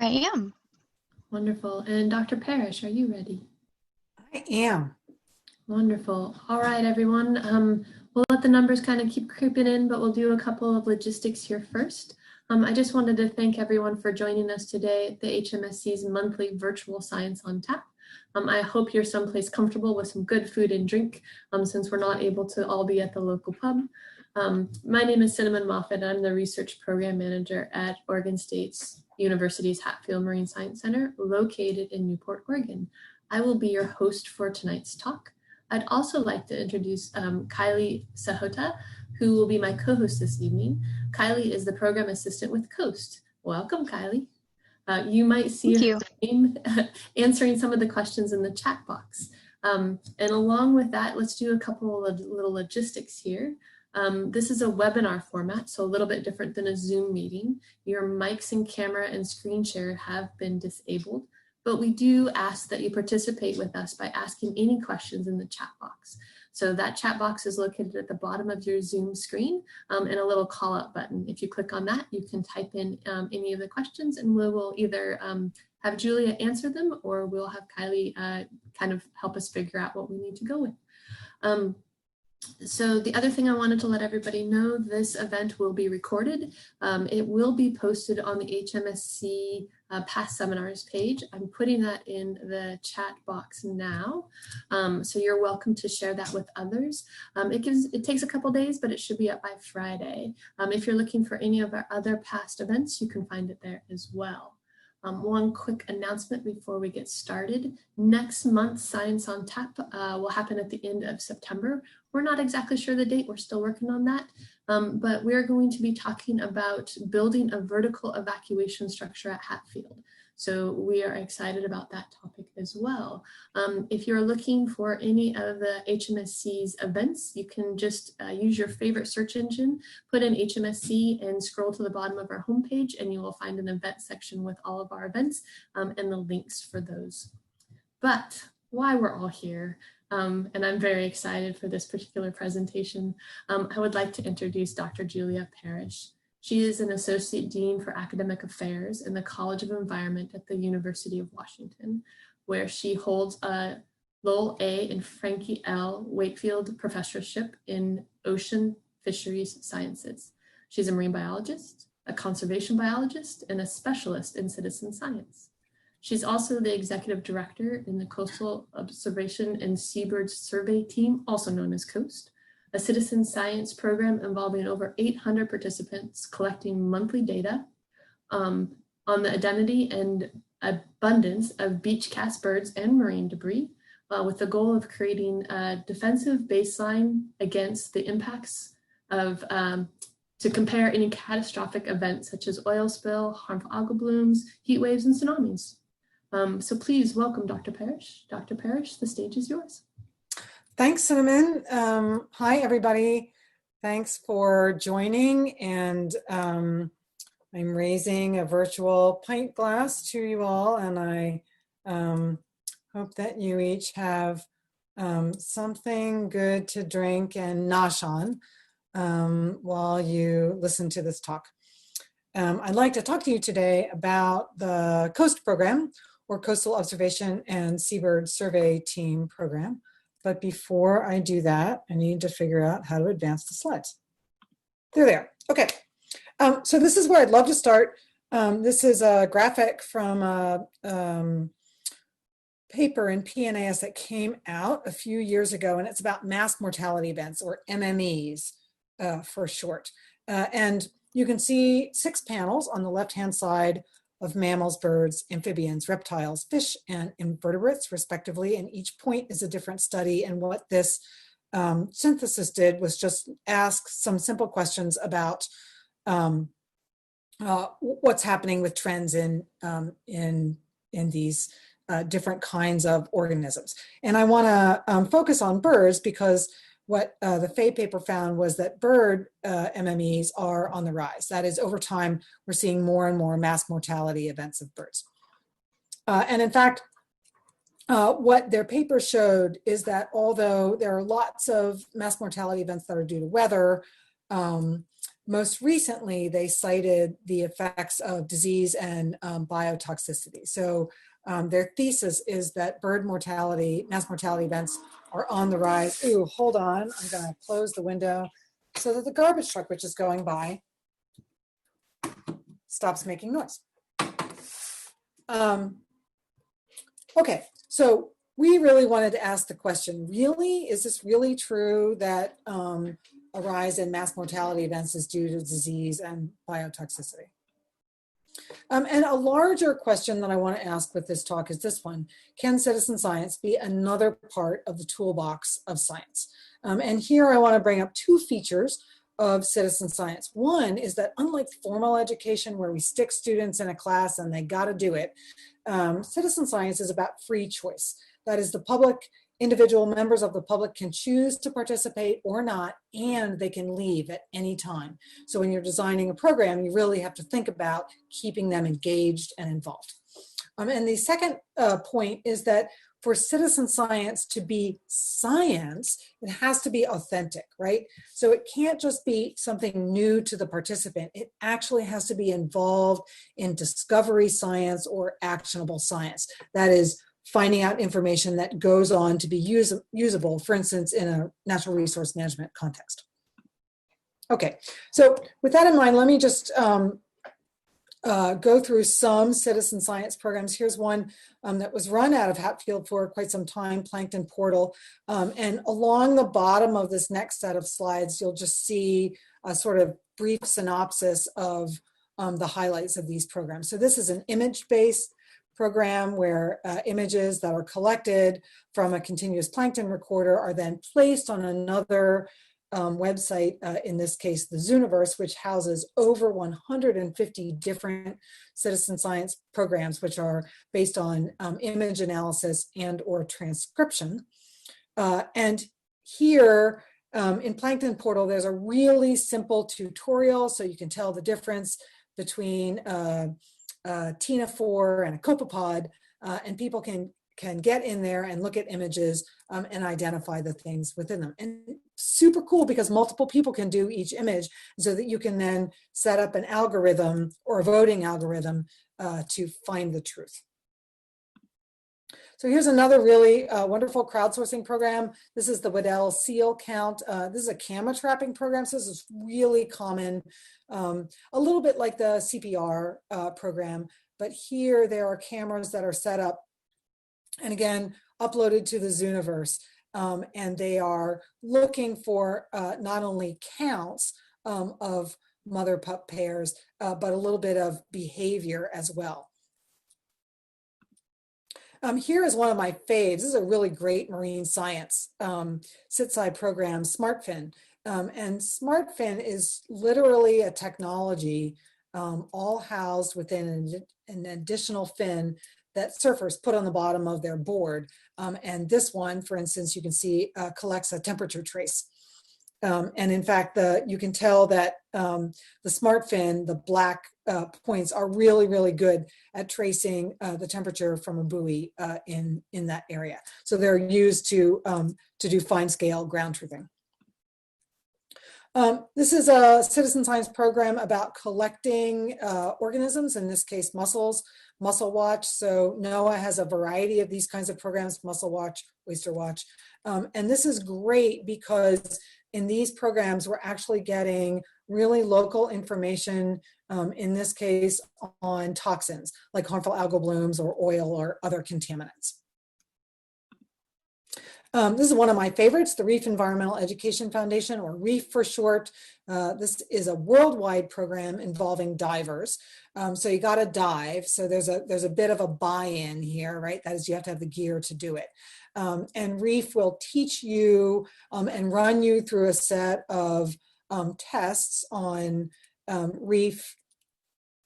I am. Wonderful. And Dr. Parrish, are you ready? I am. Wonderful. All right, everyone. We'll let the numbers kind of keep creeping in, but we'll do a couple of logistics here first. I just wanted to thank everyone for joining us today at the HMSC's monthly virtual Science on Tap. I hope you're someplace comfortable with some good food and drink, since we're not able to all be at the local pub. My name is Cinnamon Moffett. I'm the Research Program Manager at Oregon State University's Hatfield Marine Science Center, located in Newport, Oregon. I will be your host for tonight's talk. I'd also like to introduce Kylie Sahota, who will be my co-host this evening. Kylie is the program assistant with COAST. Welcome, Kylie. You might see her name answering some of the questions in the chat box. And along with that, let's do a couple of little logistics here. This is a webinar format, so a little bit different than a Zoom meeting. Your mics and camera and screen share have been disabled, but we do ask that you participate with us by asking any questions in the chat box. So that chat box is located at the bottom of your Zoom screen and a little call out button. If you click on that, you can type in any of the questions and we will either have Julia answer them or we'll have Kylie kind of help us figure out what we need to go with. So the other thing I wanted to let everybody know, this event will be recorded. It will be posted on the HMSC past seminars page. I'm putting that in the chat box now. So you're welcome to share that with others. It takes a couple days, but it should be up by Friday. If you're looking for any of our other past events, you can find it there as well. One quick announcement before we get started. Next month, Science on Tap will happen at the end of September. We're not exactly sure the date, we're still working on that, but we're going to be talking about building a vertical evacuation structure at Hatfield. So we are excited about that topic as well. If you're looking for any of the HMSC's events, you can just use your favorite search engine, put in HMSC and scroll to the bottom of our homepage and you will find an event section with all of our events and the links for those. But why we're all here, and I'm very excited for this particular presentation, I would like to introduce Dr. Julia Parrish. She is an Associate Dean for Academic Affairs in the College of Environment at the University of Washington, where she holds a Lowell A and Frankie L. Wakefield Professorship in Ocean Fisheries Sciences. She's a marine biologist, a conservation biologist, and a specialist in citizen science. She's also the executive director in the Coastal Observation and Seabird Survey Team, also known as COAST, a citizen science program involving over 800 participants collecting monthly data on the identity and abundance of beach cast birds and marine debris, with the goal of creating a defensive baseline against the impacts of, to compare any catastrophic events such as oil spill, harmful algal blooms, heat waves, and tsunamis. So please welcome Dr. Parrish. Dr. Parrish, the stage is yours. Thanks, Cinnamon. Hi, everybody. Thanks for joining. And I'm raising a virtual pint glass to you all. And I hope that you each have something good to drink and nosh on while you listen to this talk. I'd like to talk to you today about the COAST program, or Coastal Observation and Seabird Survey Team program. But before I do that, I need to figure out how to advance the slides. There they are. Okay. So this is where I'd love to start. This is a graphic from a paper in PNAS that came out a few years ago, and it's about mass mortality events, or MMEs for short. And you can see 6 panels on the left-hand side of mammals, birds, amphibians, reptiles, fish, and invertebrates, respectively. And each point is a different study. And what this synthesis did was just ask some simple questions about what's happening with trends in these different kinds of organisms. And I want to focus on birds because what the Fay paper found was that bird MMEs are on the rise. That is, over time, we're seeing more and more mass mortality events of birds. And in fact, what their paper showed is that although there are lots of mass mortality events that are due to weather, most recently, they cited the effects of disease and biotoxicity. So their thesis is that bird mortality, mass mortality events are on the rise. Ooh, hold on, I'm gonna close the window so that the garbage truck, which is going by, stops making noise. Okay, so we really wanted to ask the question, really, is this really true that a rise in mass mortality events is due to disease and biotoxicity? And a larger question that I want to ask with this talk is this one: can citizen science be another part of the toolbox of science? And here I want to bring up two features of citizen science. One is that unlike formal education where we stick students in a class and they got to do it, citizen science is about free choice. That is, the public, individual members of the public can choose to participate or not, and they can leave at any time. So when you're designing a program, you really have to think about keeping them engaged and involved. And the second point is that for citizen science to be science, it has to be authentic, right? So it can't just be something new to the participant. It actually has to be involved in discovery science or actionable science. That is, finding out information that goes on to be usable, for instance, in a natural resource management context. Okay, so with that in mind, let me just go through some citizen science programs. Here's one that was run out of Hatfield for quite some time, Plankton Portal. And along the bottom of this next set of slides, you'll just see a sort of brief synopsis of the highlights of these programs. So this is an image-based program where images that are collected from a continuous plankton recorder are then placed on another website, in this case, the Zooniverse, which houses over 150 different citizen science programs, which are based on image analysis and or transcription. And here in Plankton Portal, there's a really simple tutorial so you can tell the difference between ctenophore and a copepod, and people can get in there and look at images and identify the things within them. And super cool because multiple people can do each image so that you can then set up an algorithm or a voting algorithm to find the truth. So here's another really wonderful crowdsourcing program. This is the Waldell seal count. This is a camera trapping program. So this is really common, a little bit like the CPR program, but here there are cameras that are set up and again, uploaded to the Zooniverse. And they are looking for not only counts of mother pup pairs, but a little bit of behavior as well. Here is one of my faves. This is a really great marine science sit-side program, SmartFin. And SmartFin is literally a technology all housed within an additional fin that surfers put on the bottom of their board. And this one, for instance, you can see collects a temperature trace. And in fact, you can tell that the SmartFin, the black points are really, really good at tracing the temperature from a buoy in that area. So they're used to do fine scale ground truthing. This is a citizen science program about collecting organisms, in this case, mussels, Mussel Watch. So NOAA has a variety of these kinds of programs, Mussel Watch, Oyster Watch. And this is great because in these programs, we're actually getting really local information, in this case, on toxins, like harmful algal blooms or oil or other contaminants. This is one of my favorites, the Reef Environmental Education Foundation, or Reef for short. This is a worldwide program involving divers. So you got to dive. So there's a bit of a buy-in here, right? That is, you have to have the gear to do it. And Reef will teach you and run you through a set of tests on reef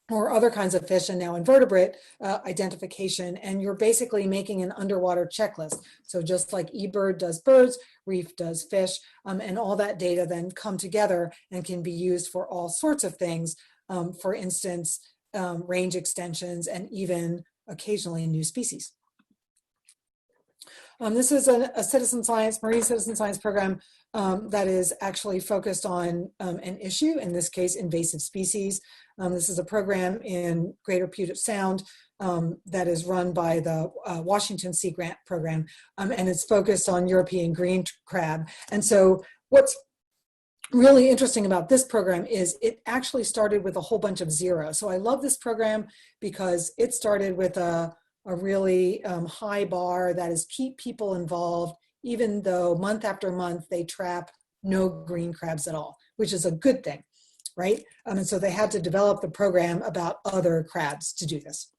or other kinds of fish, and now invertebrate identification, and you're basically making an underwater checklist. So just like eBird does birds, Reef does fish, and all that data then come together and can be used for all sorts of things. For instance, range extensions and even occasionally new species. This is a citizen science, marine citizen science program that is actually focused on an issue, in this case, invasive species. This is a program in Greater Puget Sound that is run by the Washington Sea Grant Program, and it's focused on European green crab. And so what's really interesting about this program is it actually started with a whole bunch of zero. So I love this program because it started with a really high bar, that is keep people involved, even though month after month they trap no green crabs at all, which is a good thing, right? And so they had to develop the program about other crabs to do this.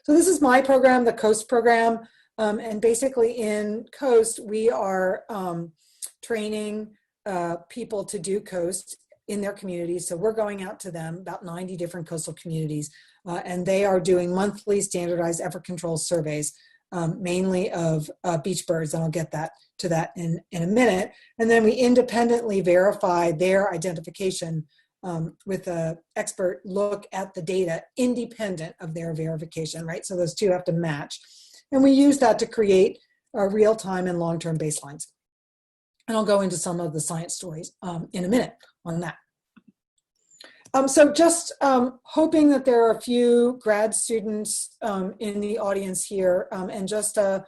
So this is my program, the COAST program. And basically in COAST, we are training people to do COAST in their communities. So we're going out to them, about 90 different coastal communities, and they are doing monthly standardized effort control surveys, mainly of beach birds, and I'll get to that in a minute. And then we independently verify their identification with an expert look at the data independent of their verification, right? So those two have to match. And we use that to create real-time and long-term baselines. And I'll go into some of the science stories in a minute on that. So just hoping that there are a few grad students in the audience here, and just a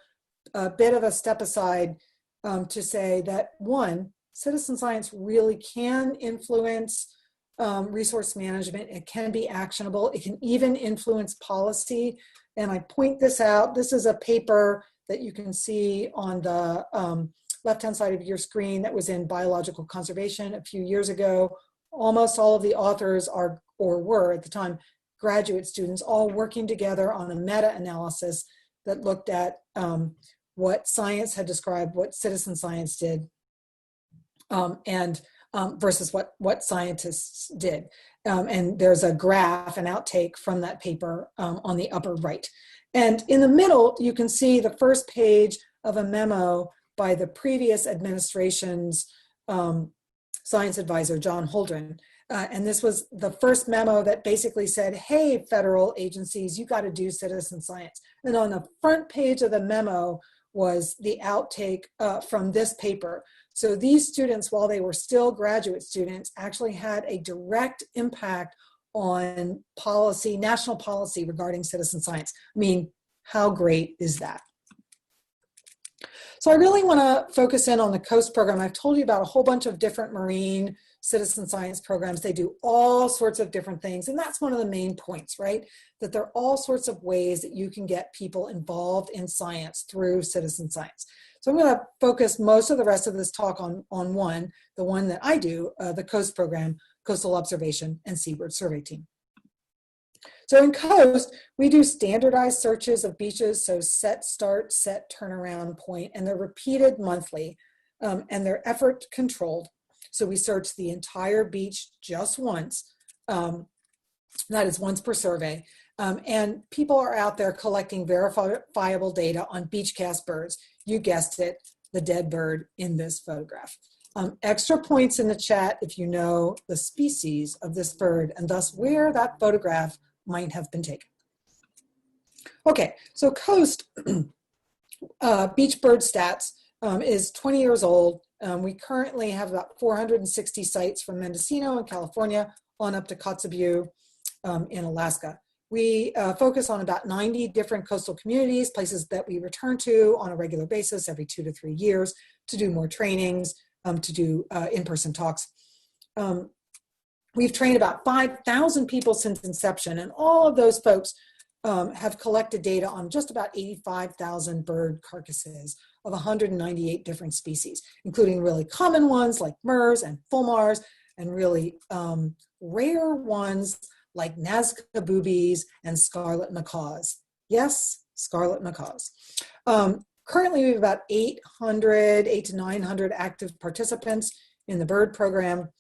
bit of a step aside to say that, one, citizen science really can influence resource management. It can be actionable. It can even influence policy. And I point this out. This is a paper that you can see on the left-hand side of your screen that was in Biological Conservation a few years ago. Almost all of the authors are, or were at the time, graduate students, all working together on a meta-analysis that looked at what science had described, what citizen science did, and versus what scientists did. And there's a graph, an outtake from that paper on the upper right. And in the middle, you can see the first page of a memo by the previous administration's science advisor, John Holdren. And this was the first memo that basically said, hey, federal agencies, you got to do citizen science. And on the front page of the memo was the outtake from this paper. So these students, while they were still graduate students, actually had a direct impact on policy, national policy regarding citizen science. I mean, how great is that? So I really want to focus in on the COAST program. I've told you about a whole bunch of different marine citizen science programs. They do all sorts of different things. And that's one of the main points, right? That there are all sorts of ways that you can get people involved in science through citizen science. So I'm going to focus most of the rest of this talk on one, the one that I do, the COAST program, Coastal Observation and Seabird Survey Team. So in COAST, we do standardized searches of beaches, so set start, set turnaround point, and they're repeated monthly, and they're effort controlled. So we search the entire beach just once, that is once per survey, and people are out there collecting verifiable data on beach cast birds. You guessed it, the dead bird in this photograph. Extra points in the chat if you know the species of this bird and thus where that photograph might have been taken. Okay, so COAST Beach Bird Stats is 20 years old. We currently have about 460 sites from Mendocino in California on up to Kotzebue in Alaska. We focus on about 90 different coastal communities, places that we return to on a regular basis every 2 to 3 years to do more trainings, to do in-person talks. We've trained about 5,000 people since inception, and all of those folks have collected data on just about 85,000 bird carcasses of 198 different species, including really common ones like murres and fulmars, and really rare ones like Nazca boobies and scarlet macaws. Yes, scarlet macaws. Currently, we have about 800 to 900 active participants in the bird program.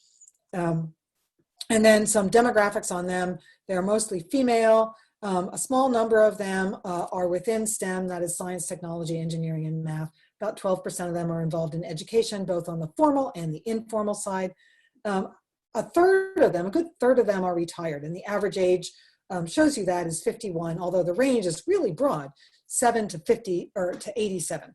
And then some demographics on them. They're mostly female. A small number of them are within STEM, that is science, technology, engineering, and math. About 12% of them are involved in education, both on the formal and the informal side. A good third of them are retired, and the average age shows you that is 51, although the range is really broad, 7 to 50 or to 87.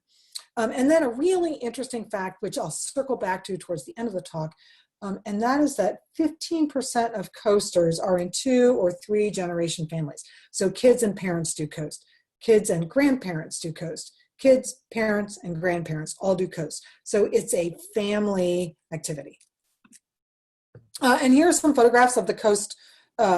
And then a really interesting fact, which I'll circle back to towards the end of the talk, and that is that 15% of coasters are in 2 or 3 generation families. So kids and parents do coast. Kids and grandparents do coast. Kids, parents, and grandparents all do coast. So it's a family activity. And here are some photographs of the coast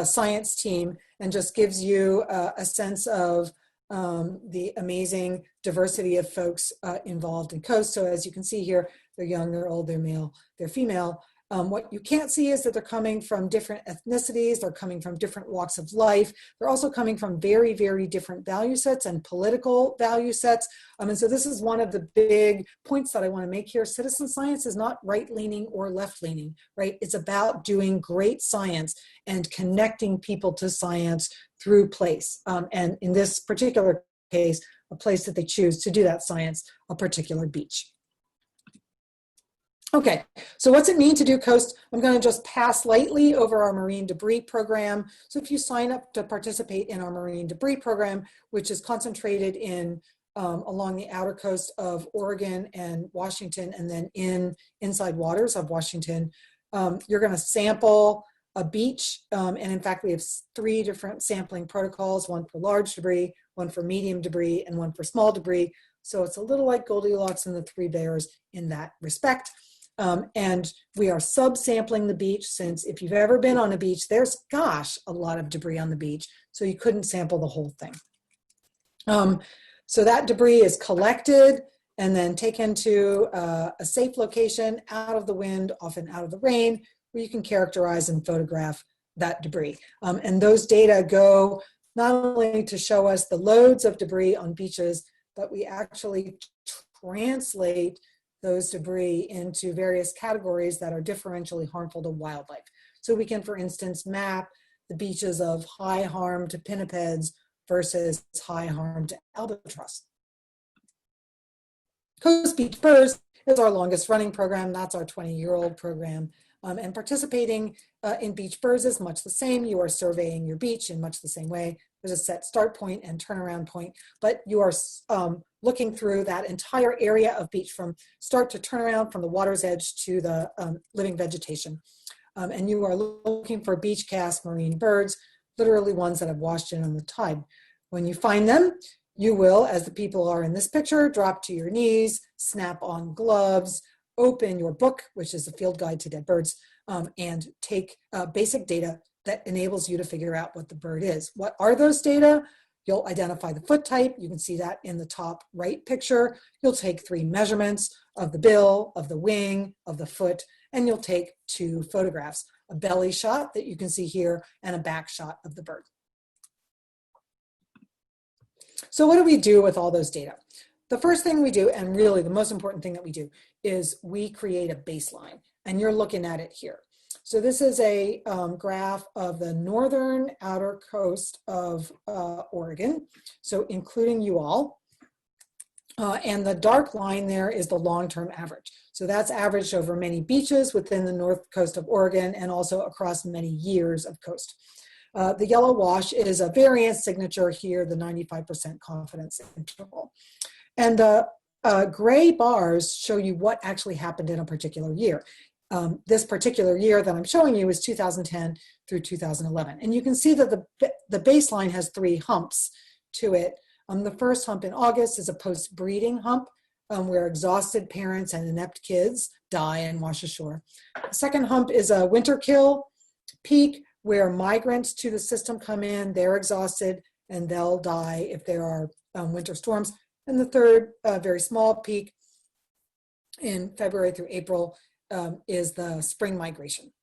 science team, and just gives you a sense of the amazing diversity of folks involved in coast. So as you can see here, they're young, they're old, they're male, they're female. What you can't see is that they're coming from different ethnicities, they're coming from different walks of life. They're also coming from very, very different value sets and political value sets. And so this is one of the big points that I want to make here. Citizen science is not right-leaning or left-leaning, right? It's about doing great science and connecting people to science through place. And in this particular case, a place that they choose to do that science, a particular beach. Okay, so what's it mean to do coast? I'm going to just pass lightly over our marine debris program. So if you sign up to participate in our marine debris program, which is concentrated in along the outer coast of Oregon and Washington, and then inside waters of Washington, you're going to sample a beach. And in fact, we have 3 different sampling protocols, one for large debris, one for medium debris, and one for small debris. So it's a little like Goldilocks and the 3 Bears in that respect. And we are subsampling the beach, since if you've ever been on a beach, there's, gosh, a lot of debris on the beach. So you couldn't sample the whole thing. So that debris is collected and then taken to a safe location, out of the wind, often out of the rain, where you can characterize and photograph that debris. And those data go not only to show us the loads of debris on beaches, but we actually translate those debris into various categories that are differentially harmful to wildlife. So we can, for instance, map the beaches of high harm to pinnipeds versus high harm to albatross. Coast Beach Birds is our longest running program. That's our 20-year-old program. And participating in Beach Birds is much the same. You are surveying your beach in much the same way. There's a set start point and turnaround point, but you are looking through that entire area of beach from start to turnaround, from the water's edge to the living vegetation. And you are looking for beach cast marine birds, literally ones that have washed in on the tide. When you find them, you will, as the people are in this picture, drop to your knees, snap on gloves, open your book, which is a field guide to dead birds, and take basic data that enables you to figure out what the bird is. What are those data? You'll identify the foot type. You can see that in the top right picture. You'll take 3 measurements of the bill, of the wing, of the foot, and you'll take 2 photographs, a belly shot that you can see here and a back shot of the bird. So what do we do with all those data? The first thing we do, and really the most important thing that we do, is we create a baseline, and you're looking at it here. So this is a graph of the northern outer coast of Oregon, so including you all. And the dark line there is the long-term average. So that's averaged over many beaches within the north coast of Oregon and also across many years of coast. The yellow wash is a variance signature here, the 95% confidence interval. And the gray bars show you what actually happened in a particular year. This particular year that I'm showing you is 2010 through 2011. And you can see that the baseline has 3 humps to it. The first hump in August is a post-breeding hump where exhausted parents and inept kids die and wash ashore. The second hump is a winter kill peak where migrants to the system come in, they're exhausted, and they'll die if there are winter storms. And the third, very small peak in February through April is the spring migration.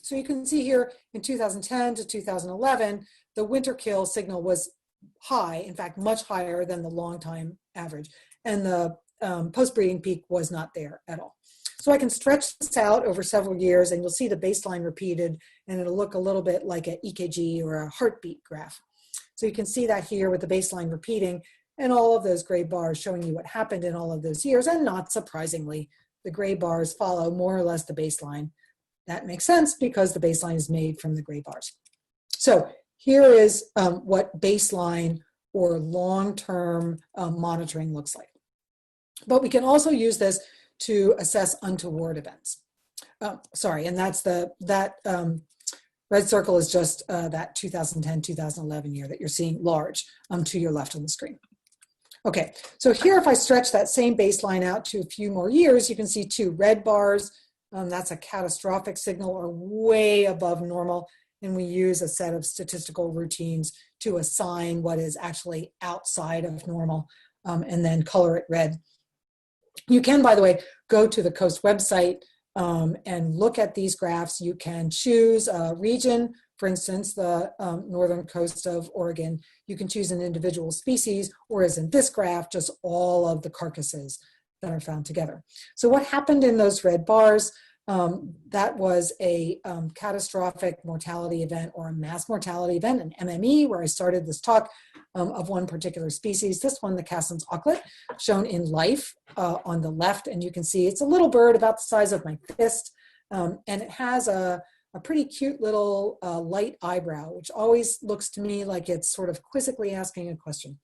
So you can see here in 2010 to 2011, the winter kill signal was high, in fact, much higher than the long time average. And the post-breeding peak was not there at all. So I can stretch this out over several years and you'll see the baseline repeated and it'll look a little bit like an EKG or a heartbeat graph. So you can see that here with the baseline repeating and all of those gray bars showing you what happened in all of those years. And not surprisingly, the gray bars follow more or less the baseline. That makes sense because the baseline is made from the gray bars. So here is what baseline or long-term monitoring looks like. But we can also use this to assess untoward events. And that's that red circle is just that 2010-2011 year that you're seeing large to your left on the screen. Okay, so here if I stretch that same baseline out to a few more years, you can see two red bars. That's a catastrophic signal or way above normal. And we use a set of statistical routines to assign what is actually outside of normal and then color it red. You can, by the way, go to the Coast website and look at these graphs. You can choose a region, for instance, the northern coast of Oregon. You can choose an individual species, or as in this graph, just all of the carcasses that are found together. So what happened in those red bars? That was a catastrophic mortality event or a mass mortality event, an MME, where I started this talk of one particular species. This one, the Cassin's auklet, shown in life on the left. And you can see it's a little bird about the size of my fist. And it has a pretty cute little light eyebrow, which always looks to me like it's sort of quizzically asking a question.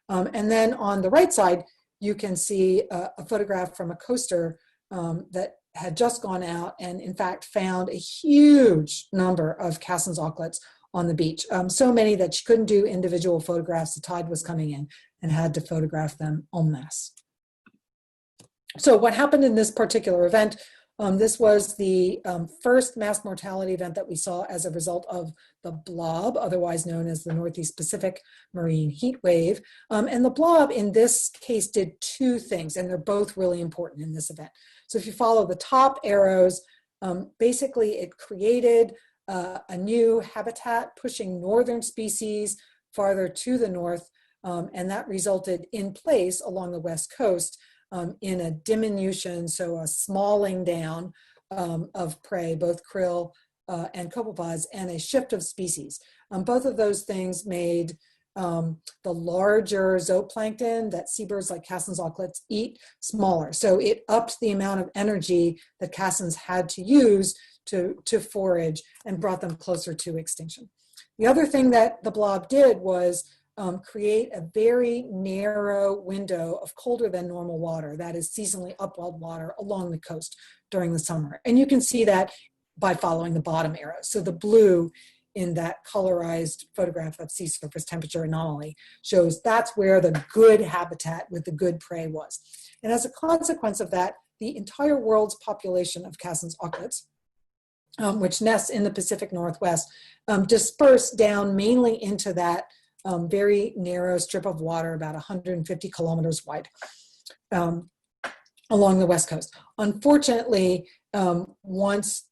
And then on the right side, you can see a photograph from a coaster that had just gone out and in fact found a huge number of Cassin's auklets on the beach. So many that she couldn't do individual photographs. The tide was coming in and had to photograph them en masse. So what happened in this particular event? This was the first mass mortality event that we saw as a result of the blob, otherwise known as the Northeast Pacific marine heat wave. And the blob in this case did two things, and they're both really important in this event. So if you follow the top arrows, basically it created a new habitat pushing northern species farther to the north, and that resulted in place along the west coast in a diminution, so a smalling down of prey, both krill and copepods, and a shift of species. Both of those things made the larger zooplankton that seabirds like Cassin's auklets eat smaller. So it upped the amount of energy that Cassins had to use to forage and brought them closer to extinction. The other thing that the blob did was create a very narrow window of colder than normal water, that is seasonally upwelled water along the coast during the summer. And you can see that by following the bottom arrow. So the blue in that colorized photograph of sea surface temperature anomaly shows that's where the good habitat with the good prey was. And as a consequence of that, the entire world's population of Cassin's auklets, which nests in the Pacific Northwest, dispersed down mainly into that very narrow strip of water, about 150 kilometers wide, along the west coast. Unfortunately, once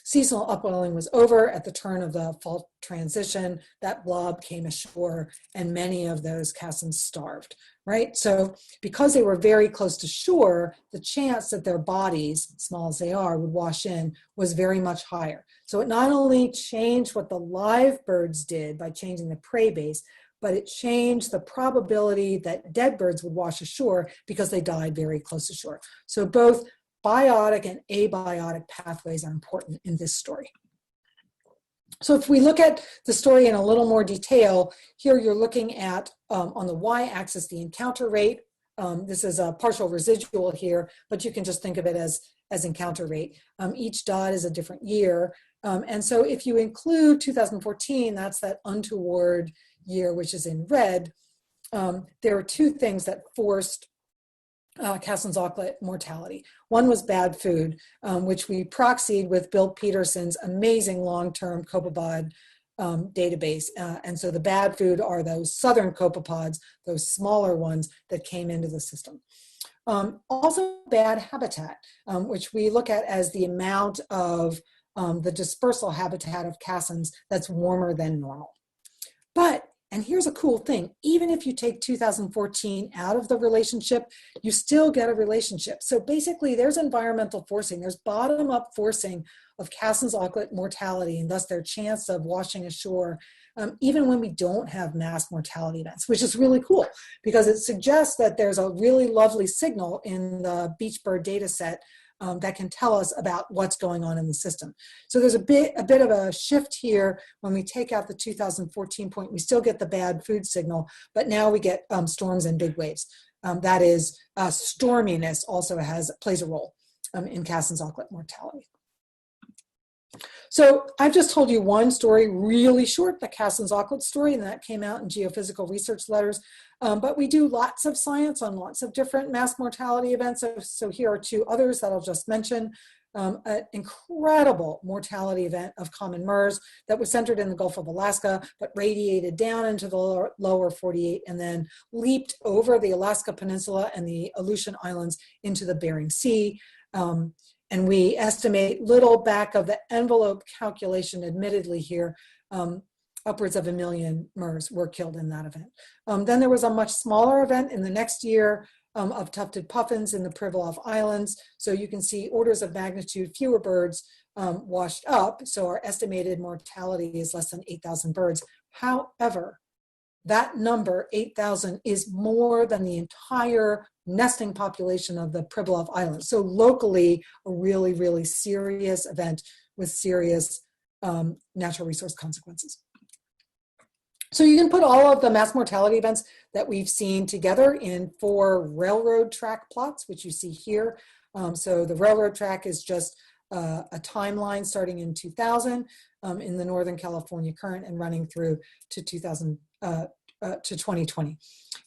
seasonal upwelling was over at the turn of the fall transition, that blob came ashore and many of those Cassins starved, right? So because they were very close to shore, the chance that their bodies, small as they are, would wash in was very much higher. So it not only changed what the live birds did by changing the prey base, but it changed the probability that dead birds would wash ashore because they died very close to shore. So both biotic and abiotic pathways are important in this story. So if we look at the story in a little more detail, here you're looking at, on the y-axis, the encounter rate. This is a partial residual here, but you can just think of it as encounter rate. Each dot is a different year. And so if you include 2014, that's that untoward year, which is in red. There are two things that forced Cassin's auklet mortality. One was bad food, which we proxied with Bill Peterson's amazing long-term copepod database. And so the bad food are those southern copepods, those smaller ones that came into the system. Also bad habitat, which we look at as the amount of the dispersal habitat of Cassins that's warmer than normal. But, and here's a cool thing, even if you take 2014 out of the relationship, you still get a relationship. So basically there's environmental forcing, there's bottom-up forcing of Cassin's auklet mortality and thus their chance of washing ashore, even when we don't have mass mortality events, which is really cool because it suggests that there's a really lovely signal in the beach bird data set that can tell us about what's going on in the system. So there's a bit of a shift here when we take out the 2014 point. We still get the bad food signal, but now we get storms and big waves. That is, storminess also plays a role in Cassin's auklet mortality. So I've just told you one story, really short, the Cassin's auklet story, and that came out in Geophysical Research Letters. But we do lots of science on lots of different mass mortality events. So here are two others that I'll just mention. An incredible mortality event of common MERS that was centered in the Gulf of Alaska, but radiated down into the lower 48 and then leaped over the Alaska Peninsula and the Aleutian Islands into the Bering Sea. And we estimate, little back of the envelope calculation, admittedly here, upwards of 1 million MERS were killed in that event. Then there was a much smaller event in the next year of tufted puffins in the Pribilof Islands. So you can see orders of magnitude fewer birds washed up. So our estimated mortality is less than 8,000 birds. However, that number, 8,000, is more than the entire nesting population of the Pribilof Islands. So locally, a really, really serious event with serious natural resource consequences. So you can put all of the mass mortality events that we've seen together in 4 railroad track plots, which you see here. So the railroad track is just a timeline starting in 2000 in the Northern California current and running through to 2020.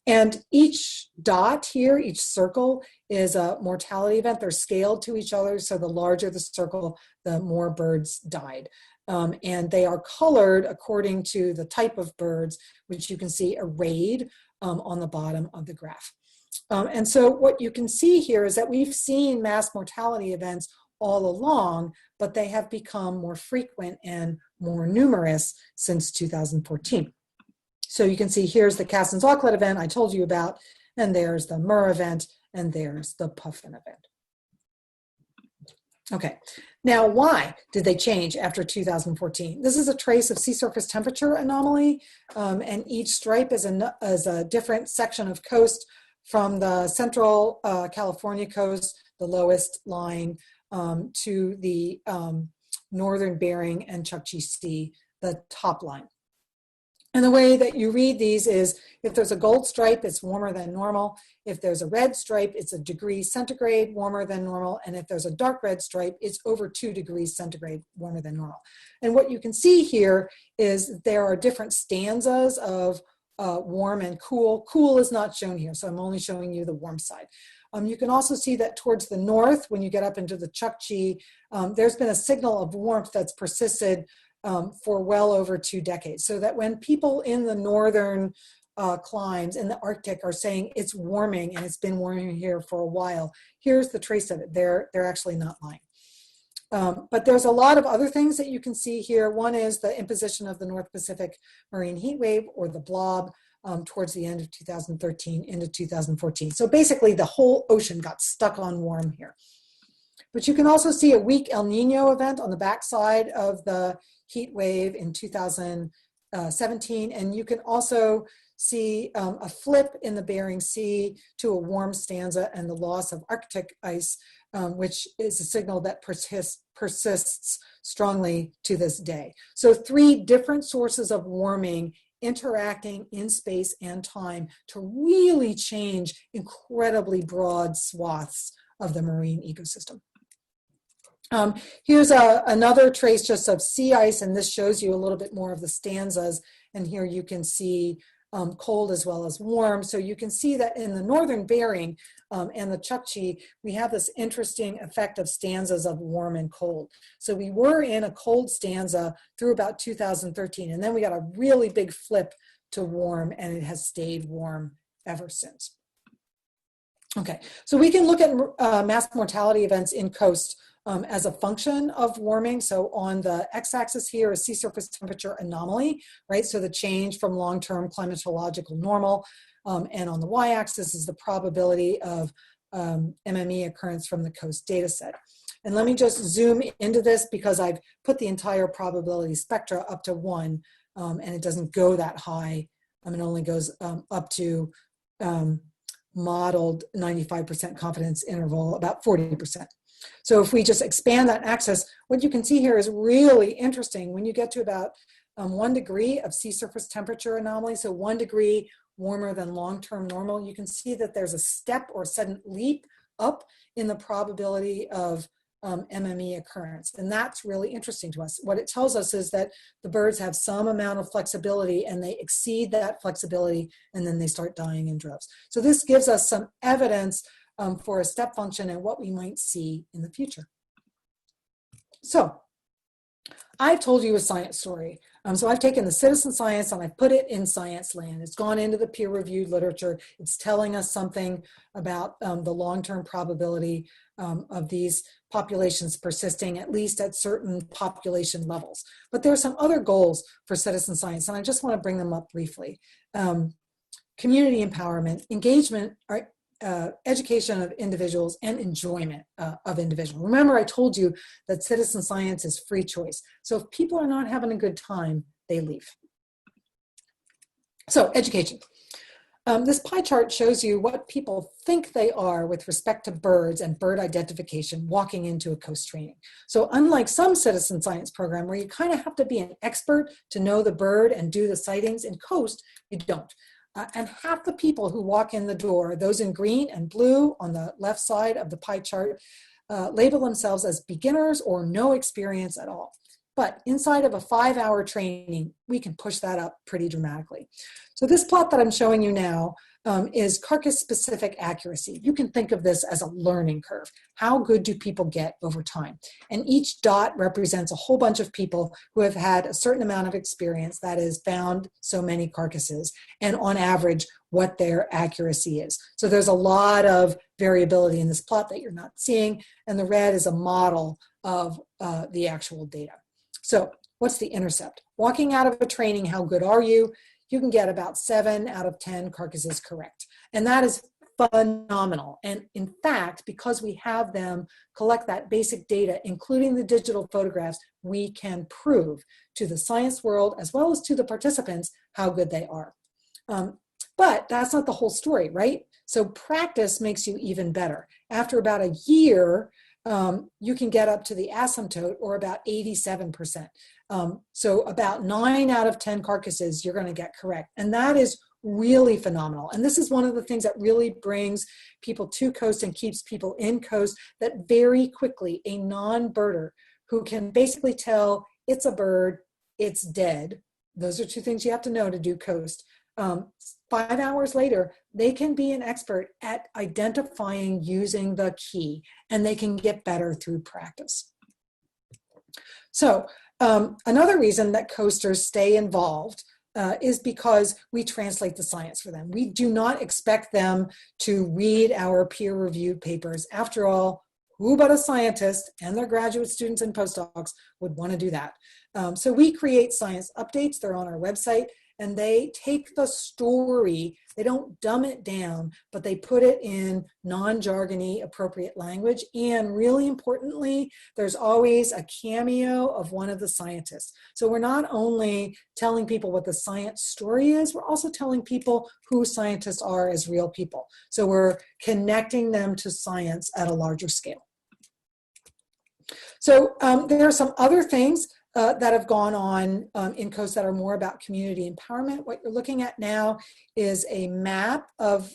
And each dot here, each circle, is a mortality event. They're scaled to each other, so the larger the circle, the more birds died. And they are colored according to the type of birds, which you can see arrayed on the bottom of the graph. And so what you can see here is that we've seen mass mortality events all along, but they have become more frequent and more numerous since 2014. So you can see here's the Cassin's auklet event I told you about, and there's the MER event, and there's the puffin event. Okay, now why did they change after 2014? This is a trace of sea surface temperature anomaly, and each stripe is a different section of coast from the central California coast, the lowest line, to the northern Bering and Chukchi Sea, the top line. And the way that you read these is, if there's a gold stripe, it's warmer than normal. If there's a red stripe, it's 1 degree centigrade warmer than normal. And if there's a dark red stripe, it's over 2 degrees centigrade warmer than normal. And what you can see here is there are different stanzas of warm and cool. Cool is not shown here, so I'm only showing you the warm side. You can also see that towards the north, when you get up into the Chukchi, there's been a signal of warmth that's persisted for well over 2 decades. So that when people in the northern climes in the Arctic are saying it's warming and it's been warming here for a while, here's the trace of it. They're actually not lying. But there's a lot of other things that you can see here. One is the imposition of the North Pacific Marine Heat Wave, or the blob, towards the end of 2013 into 2014. So basically the whole ocean got stuck on warm here. But you can also see a weak El Nino event on the backside of the heat wave in 2017. And you can also see a flip in the Bering Sea to a warm stanza and the loss of Arctic ice, which is a signal that persists strongly to this day. So 3 different sources of warming interacting in space and time to really change incredibly broad swaths of the marine ecosystem. Here's another trace just of sea ice, and this shows you a little bit more of the stanzas. And here you can see cold as well as warm. So you can see that in the northern Bering and the Chukchi, we have this interesting effect of stanzas of warm and cold. So we were in a cold stanza through about 2013, and then we got a really big flip to warm, and it has stayed warm ever since. Okay, so we can look at mass mortality events in coast as a function of warming. So on the x-axis here is sea surface temperature anomaly, right? So the change from long-term climatological normal. And on the y-axis is the probability of MME occurrence from the coast data set. And let me just zoom into this because I've put the entire probability spectra up to 1, and it doesn't go that high. It only goes up to modeled 95% confidence interval, about 40%. So if we just expand that axis, what you can see here is really interesting. When you get to about 1 degree of sea surface temperature anomaly, so 1 degree warmer than long-term normal, you can see that there's a step or sudden leap up in the probability of MME occurrence. And that's really interesting to us. What it tells us is that the birds have some amount of flexibility and they exceed that flexibility and then they start dying in droves. So this gives us some evidence for a step function and what we might see in the future. So I've told you a science story. So I've taken the citizen science and I've put it in science land. It's gone into the peer-reviewed literature. It's telling us something about the long-term probability of these populations persisting, at least at certain population levels. But there are some other goals for citizen science, and I just want to bring them up briefly. Community empowerment, engagement, education of individuals, and enjoyment of individuals. Remember, I told you that citizen science is free choice. So if people are not having a good time, they leave. So education. This pie chart shows you what people think they are with respect to birds and bird identification walking into a coast training. So unlike some citizen science program where you kind of have to be an expert to know the bird and do the sightings, in coast, you don't. And half the people who walk in the door, those in green and blue on the left side of the pie chart, label themselves as beginners or no experience at all. But inside of a 5-hour training, we can push that up pretty dramatically. So this plot that I'm showing you now is carcass-specific accuracy. You can think of this as a learning curve. How good do people get over time? And each dot represents a whole bunch of people who have had a certain amount of experience, that is, found so many carcasses, and on average, what their accuracy is. So there's a lot of variability in this plot that you're not seeing, and the red is a model of the actual data. So what's the intercept? Walking out of a training, how good are you? You can get about 7 out of 10 carcasses correct. And that is phenomenal. And in fact, because we have them collect that basic data, including the digital photographs, we can prove to the science world, as well as to the participants, how good they are. But that's not the whole story, right? So practice makes you even better. After about a year, you can get up to the asymptote, or about 87%. So about 9 out of 10 carcasses you're going to get correct. And that is really phenomenal. And this is one of the things that really brings people to coast and keeps people in coast, that very quickly a non-birder who can basically tell it's a bird, it's dead. Those are 2 things you have to know to do coast. 5 hours later, they can be an expert at identifying using the key, and they can get better through practice. So another reason that coasters stay involved is because we translate the science for them. We do not expect them to read our peer-reviewed papers. After all, who but a scientist and their graduate students and postdocs would want to do that? So we create science updates. They're on our website. And they take the story, they don't dumb it down, but they put it in non-jargony appropriate language. And really importantly, there's always a cameo of one of the scientists. So we're not only telling people what the science story is, we're also telling people who scientists are as real people. So we're connecting them to science at a larger scale. So there are some other things that have gone on in coast that are more about community empowerment. What you're looking at now is a map of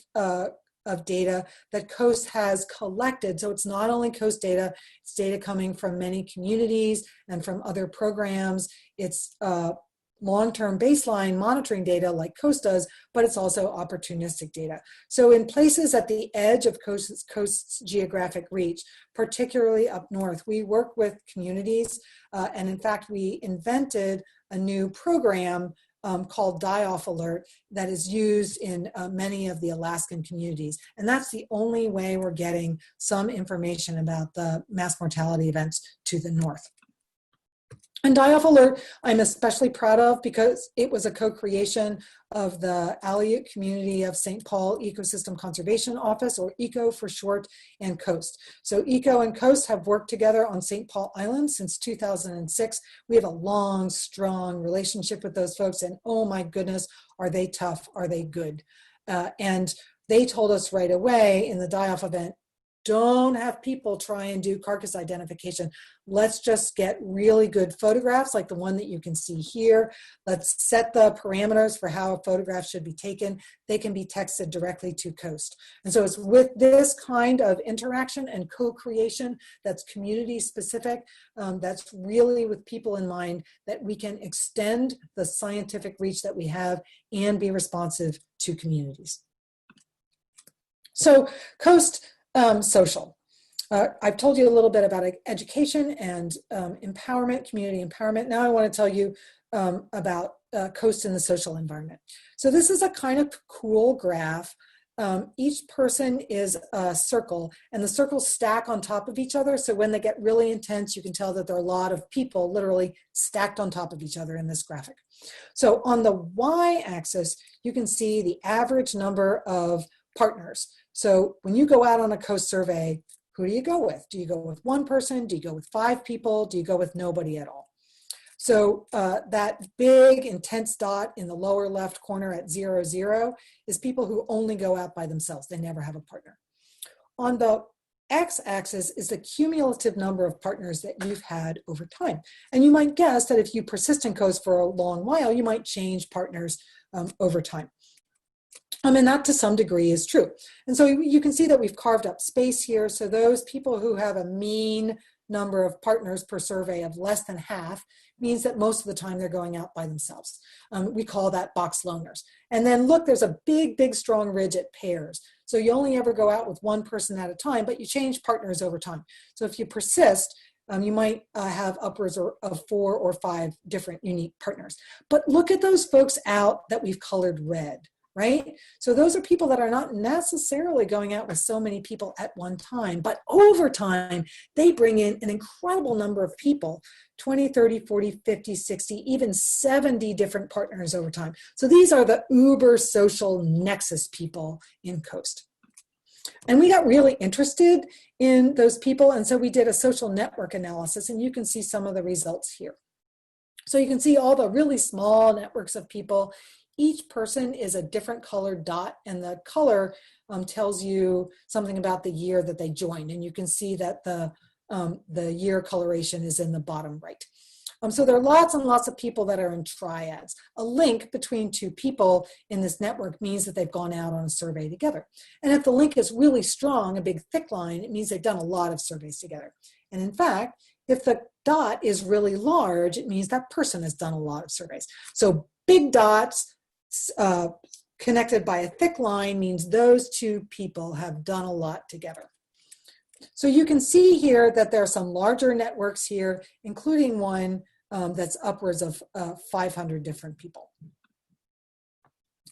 data that coast has collected. So it's not only coast data, it's data coming from many communities and from other programs. It's long-term baseline monitoring data like coast does, but it's also opportunistic data. So in places at the edge of coast's geographic reach, particularly up north, we work with communities, and in fact, we invented a new program called Die-Off Alert that is used in many of the Alaskan communities. And that's the only way we're getting some information about the mass mortality events to the north. And Die-Off Alert, I'm especially proud of because it was a co-creation of the Aleut community of St. Paul Ecosystem Conservation Office, or ECO for short, and Coast. So ECO and Coast have worked together on St. Paul Island since 2006. We have a long, strong relationship with those folks, and oh my goodness, are they tough, are they good? And they told us right away in the Die-Off event, don't have people try and do carcass identification. Let's just get really good photographs like the one that you can see here. Let's set the parameters for how a photograph should be taken. They can be texted directly to Coast. And so it's with this kind of interaction and co-creation that's community specific, that's really with people in mind, that we can extend the scientific reach that we have and be responsive to communities. So Coast Social. I've told you a little bit about education and empowerment, community empowerment. Now I want to tell you about Coast in the social environment. So this is a kind of cool graph. Each person is a circle, and the circles stack on top of each other. So when they get really intense, you can tell that there are a lot of people literally stacked on top of each other in this graphic. So on the y-axis, you can see the average number of partners. So when you go out on a Coast survey, who do you go with? Do you go with one person? Do you go with 5 people? Do you go with nobody at all? So that big intense dot in the lower left corner at 0, 0 is people who only go out by themselves. They never have a partner. On the x-axis is the cumulative number of partners that you've had over time. And you might guess that if you persist in Coast for a long while, you might change partners over time. And that to some degree is true. And so you can see that we've carved up space here. So those people who have a mean number of partners per survey of less than half means that most of the time they're going out by themselves. We call that box loners. And then look, there's a big, big, strong ridge at pairs. So you only ever go out with one person at a time, but you change partners over time. So if you persist, you might have upwards of 4 or 5 different unique partners. But look at those folks out that we've colored red. Right? So those are people that are not necessarily going out with so many people at one time, but over time, they bring in an incredible number of people, 20, 30, 40, 50, 60, even 70 different partners over time. So these are the uber social nexus people in Coast. And we got really interested in those people, and so we did a social network analysis, and you can see some of the results here. So you can see all the really small networks of people. Each person is a different colored dot, and the color tells you something about the year that they joined. And you can see that the year coloration is in the bottom right. So there are lots and lots of people that are in triads. A link between 2 people in this network means that they've gone out on a survey together. And if the link is really strong, a big thick line, it means they've done a lot of surveys together. And in fact, if the dot is really large, it means that person has done a lot of surveys. So big dots connected by a thick line means those 2 people have done a lot together. So you can see here that there are some larger networks here, including one that's upwards of 500 different people.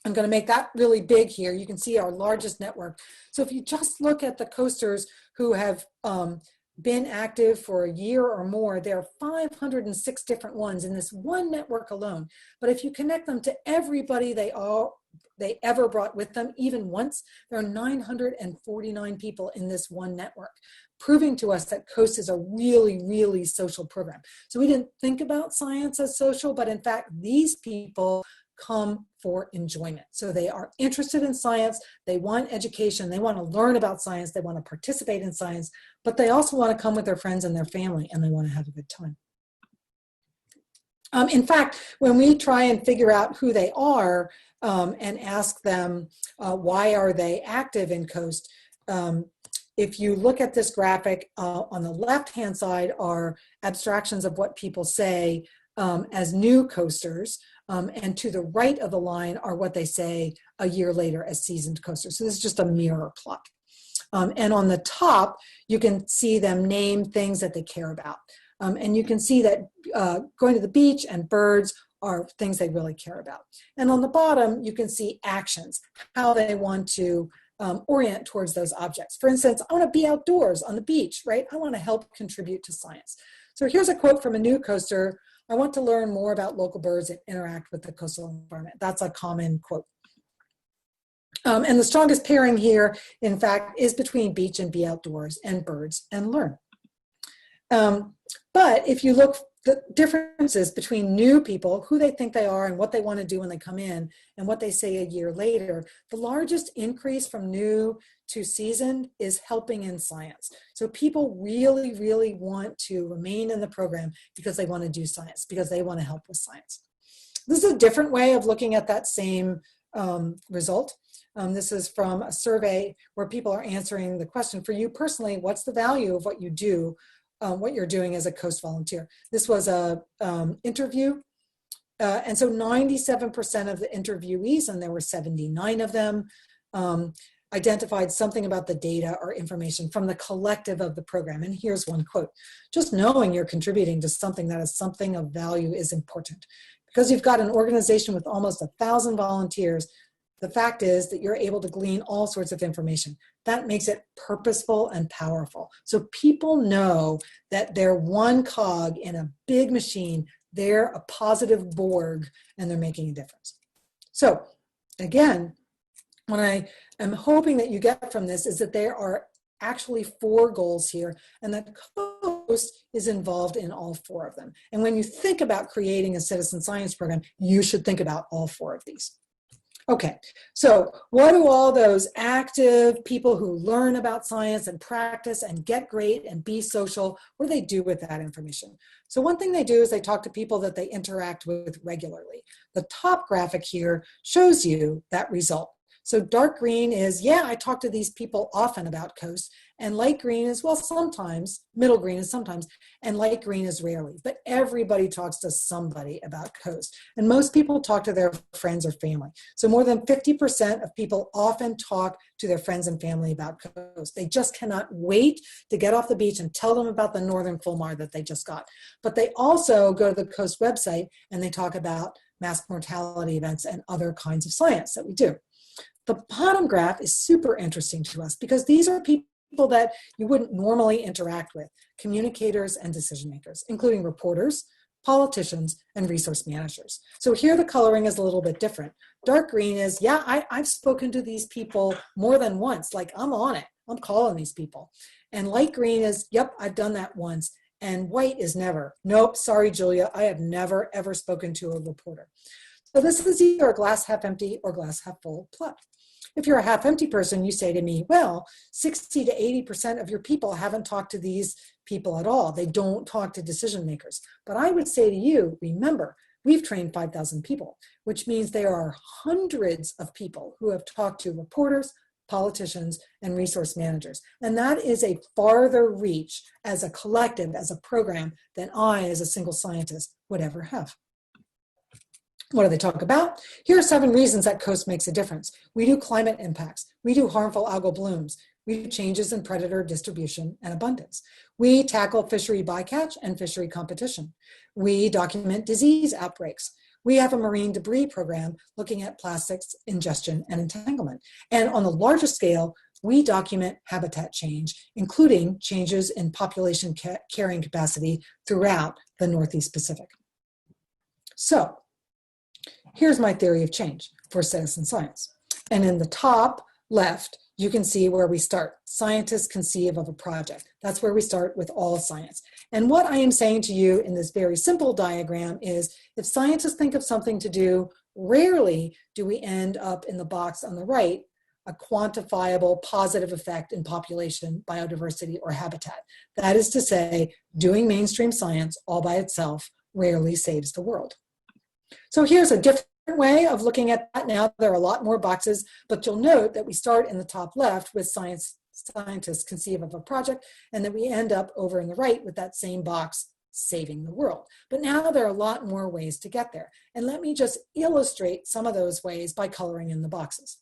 I'm going to make that really big here. You can see our largest network. So if you just look at the coasters who have been active for a year or more, there are 506 different ones in this one network alone. But if you connect them to everybody they ever brought with them, even once, there are 949 people in this one network, proving to us that Coast is a really, really social program. So we didn't think about science as social, but in fact, these people come for enjoyment. So they are interested in science, they want education, they want to learn about science, they want to participate in science, but they also want to come with their friends and their family, and they want to have a good time. In fact, when we try and figure out who they are and ask them why are they active in Coast, if you look at this graphic, on the left-hand side are abstractions of what people say as new coasters, and to the right of the line are what they say a year later as seasoned coasters. So this is just a mirror plot. And on the top, you can see them name things that they care about. And you can see that going to the beach and birds are things they really care about. And on the bottom, you can see actions, how they want to orient towards those objects. For instance, I want to be outdoors on the beach, right? I want to help contribute to science. So here's a quote from a new coaster. I want to learn more about local birds and interact with the coastal environment. That's a common quote. And the strongest pairing here, in fact, is between beach and be outdoors and birds and learn. But if you look the differences between new people, who they think they are and what they want to do when they come in, and what they say a year later, the largest increase from new to seasoned is helping in science. So people really, really want to remain in the program because they want to do science, because they want to help with science. This is a different way of looking at that same result. This is from a survey where people are answering the question, for you personally, what's the value of what you do, what you're doing as a coast volunteer? This was a interview. And so 97% of the interviewees, and there were 79 of them, identified something about the data or information from the collective of the program. And here's one quote: just knowing you're contributing to something that is something of value is important. Because you've got an organization with almost 1,000 volunteers, the fact is that you're able to glean all sorts of information. That makes it purposeful and powerful. So people know that they're one cog in a big machine, they're a positive Borg, and they're making a difference. So again, what I am hoping that you get from this is that there are actually 4 goals here, and that COAST is involved in all 4 of them. And when you think about creating a citizen science program, you should think about all 4 of these. Okay, so what do all those active people who learn about science and practice and get great and be social, what do they do with that information? So one thing they do is they talk to people that they interact with regularly. The top graphic here shows you that result. So dark green is, yeah, I talk to these people often about coast, and light green is, well, sometimes, middle green is sometimes, and light green is rarely. But everybody talks to somebody about coast, and most people talk to their friends or family. So more than 50% of people often talk to their friends and family about coast. They just cannot wait to get off the beach and tell them about the northern fulmar that they just got. But they also go to the coast website and they talk about mass mortality events and other kinds of science that we do. The bottom graph is super interesting to us because these are people that you wouldn't normally interact with, communicators and decision makers, including reporters, politicians, and resource managers. So here the coloring is a little bit different. Dark green is, yeah, I've spoken to these people more than once, like I'm on it, I'm calling these people. And light green is, yep, I've done that once. And white is never. Nope, sorry, Julia, I have never, ever spoken to a reporter. So this is either a glass half empty or glass half full plot. If you're a half empty person, you say to me, well, 60 to 80% of your people haven't talked to these people at all. They don't talk to decision makers. But I would say to you, remember, we've trained 5,000 people, which means there are hundreds of people who have talked to reporters, politicians, and resource managers. And that is a farther reach as a collective, as a program, than I, as a single scientist, would ever have. What do they talk about? Here are 7 reasons that coast makes a difference. We do climate impacts. We do harmful algal blooms. We do changes in predator distribution and abundance. We tackle fishery bycatch and fishery competition. We document disease outbreaks. We have a marine debris program looking at plastics ingestion and entanglement. And on the larger scale, we document habitat change, including changes in population carrying capacity throughout the Northeast Pacific. So, here's my theory of change for citizen science. And in the top left, you can see where we start. Scientists conceive of a project. That's where we start with all science. And what I am saying to you in this very simple diagram is, if scientists think of something to do, rarely do we end up in the box on the right, a quantifiable positive effect in population, biodiversity, or habitat. That is to say, doing mainstream science all by itself rarely saves the world. So here's a different way of looking at that. Now there are a lot more boxes, but you'll note that we start in the top left with scientists conceive of a project, and then we end up over in the right with that same box, saving the world. But now there are a lot more ways to get there. And let me just illustrate some of those ways by coloring in the boxes.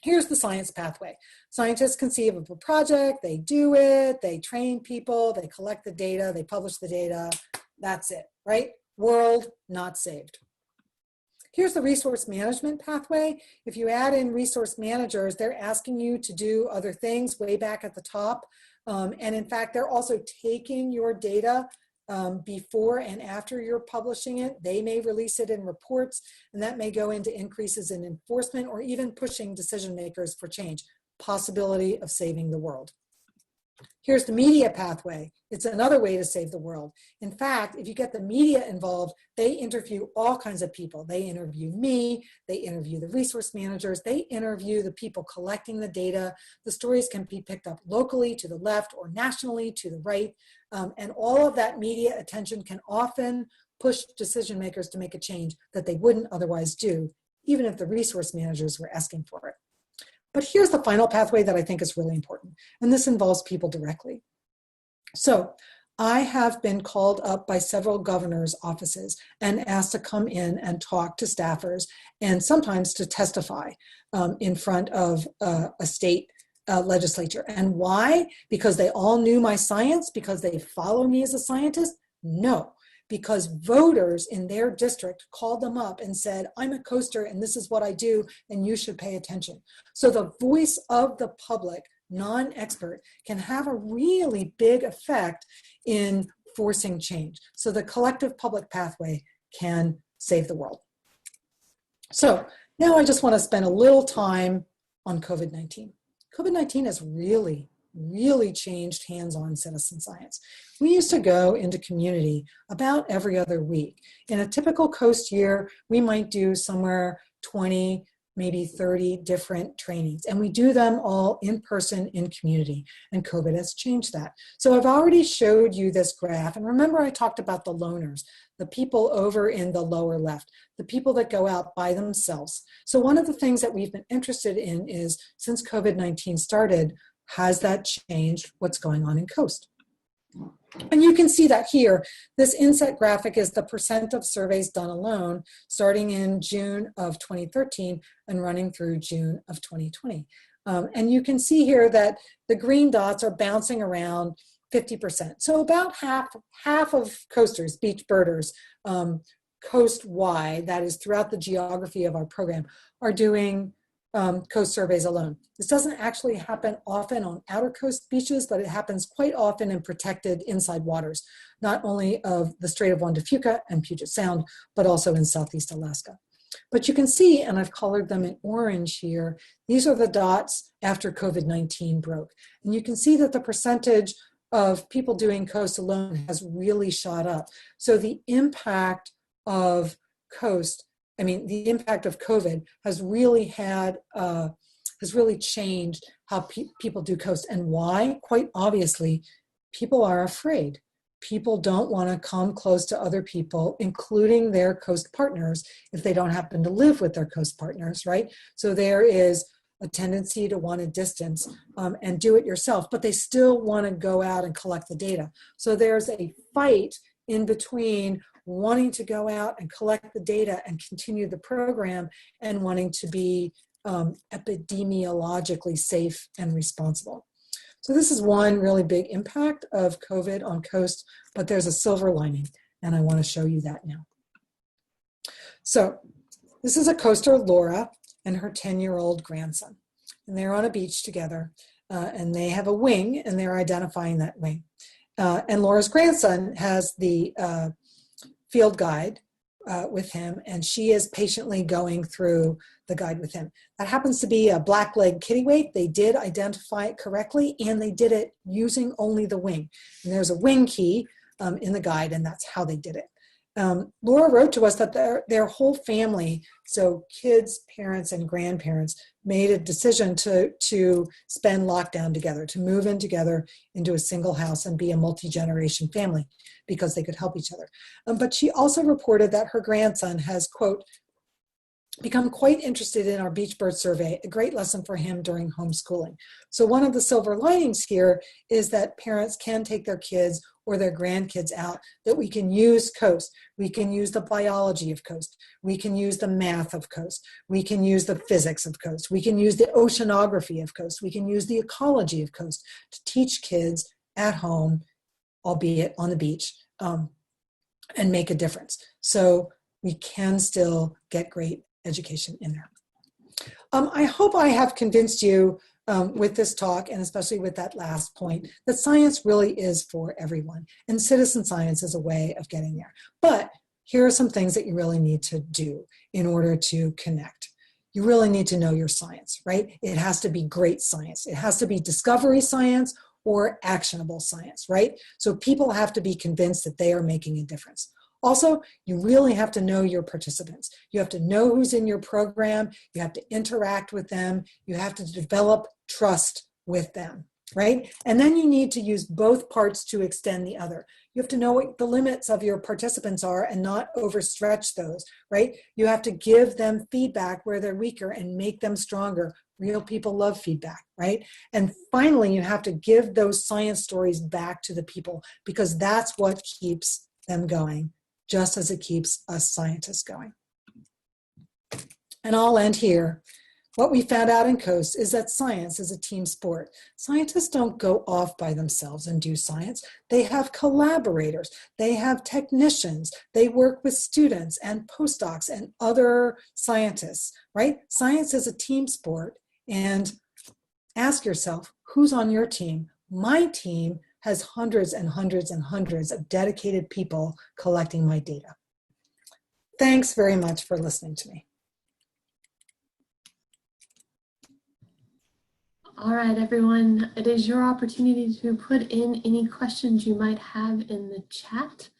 Here's the science pathway. Scientists conceive of a project, they do it, they train people, they collect the data, they publish the data. That's it, right? World not saved. Here's the resource management pathway. If you add in resource managers, they're asking you to do other things way back at the top. And in fact, they're also taking your data before and after you're publishing it. They may release it in reports, and that may go into increases in enforcement or even pushing decision makers for change. Possibility of saving the world. Here's the media pathway. It's another way to save the world. In fact, if you get the media involved, they interview all kinds of people. They interview me, they interview the resource managers, they interview the people collecting the data. The stories can be picked up locally to the left or nationally to the right. And all of that media attention can often push decision makers to make a change that they wouldn't otherwise do, even if the resource managers were asking for it. But here's the final pathway that I think is really important, and this involves people directly. So I have been called up by several governors' offices and asked to come in and talk to staffers and sometimes to testify in front of a state legislature. And why? Because they all knew my science? Because they follow me as a scientist? No. Because voters in their district called them up and said, I'm a coaster and this is what I do and you should pay attention. So the voice of the public, non-expert, can have a really big effect in forcing change. So the collective public pathway can save the world. So now I just want to spend a little time on COVID-19. COVID-19 has really changed hands-on citizen science. We used to go into community about every other week. In a typical coast year, we might do somewhere 20, maybe 30 different trainings, and we do them all in person in community, and COVID has changed that. So I've already showed you this graph, and remember I talked about the loners, the people over in the lower left, the people that go out by themselves. So one of the things that we've been interested in is, since COVID-19 started, has that changed what's going on in coast? And you can see that here. This inset graphic is the percent of surveys done alone, starting in June of 2013 and running through June of 2020. And you can see here that the green dots are bouncing around 50%. So about half of coasters, beach birders, coast-wide, that is throughout the geography of our program, are doing coast surveys alone. This doesn't actually happen often on outer coast beaches, but it happens quite often in protected inside waters, not only of the Strait of Juan de Fuca and Puget Sound, but also in Southeast Alaska. But you can see, and I've colored them in orange here, these are the dots after COVID-19 broke. And you can see that the percentage of people doing coast alone has really shot up. So the impact of the impact of COVID has really changed how people do coast. And why? Quite obviously, people are afraid. People don't want to come close to other people, including their coast partners, if they don't happen to live with their coast partners, right? So there is a tendency to want to distance and do it yourself, but they still want to go out and collect the data. So there's a fight in between wanting to go out and collect the data and continue the program and wanting to be epidemiologically safe and responsible. So this is one really big impact of COVID on coast, but there's a silver lining, and I want to show you that now. So this is a coaster, Laura, and her 10-year-old grandson. And they're on a beach together, and they have a wing, and they're identifying that wing. And Laura's grandson has the field guide with him, and she is patiently going through the guide with him. That happens to be a black-legged kittiwake. They did identify it correctly, and they did it using only the wing. And there's a wing key in the guide, and that's how they did it. Laura wrote to us that their whole family, so kids, parents, and grandparents, made a decision to spend lockdown together, to move in together into a single house and be a multi-generation family because they could help each other. But she also reported that her grandson has, quote, become quite interested in our beach bird survey, a great lesson for him during homeschooling. So one of the silver linings here is that parents can take their kids or their grandkids out, that we can use coast. We can use the biology of coast. We can use the math of coast. We can use the physics of coast. We can use the oceanography of coast. We can use the ecology of coast to teach kids at home, albeit on the beach, and make a difference. So we can still get great education in there. I hope I have convinced you with this talk, and especially with that last point, that science really is for everyone, and citizen science is a way of getting there. But here are some things that you really need to do in order to connect. You really need to know your science, right? It has to be great science. It has to be discovery science or actionable science, right? So people have to be convinced that they are making a difference. Also, you really have to know your participants. You have to know who's in your program. You have to interact with them. You have to develop trust with them, right? And then you need to use both parts to extend the other. You have to know what the limits of your participants are and not overstretch those, right? You have to give them feedback where they're weaker and make them stronger. Real people love feedback, right? And finally, you have to give those science stories back to the people, because that's what keeps them going, just as it keeps us scientists going. And I'll end here. What we found out in COAST is that science is a team sport. Scientists don't go off by themselves and do science. They have collaborators. They have technicians. They work with students and postdocs and other scientists, right? Science is a team sport. And ask yourself, who's on your team? My team has hundreds and hundreds and hundreds of dedicated people collecting my data. Thanks very much for listening to me. All right, everyone, it is your opportunity to put in any questions you might have in the chat.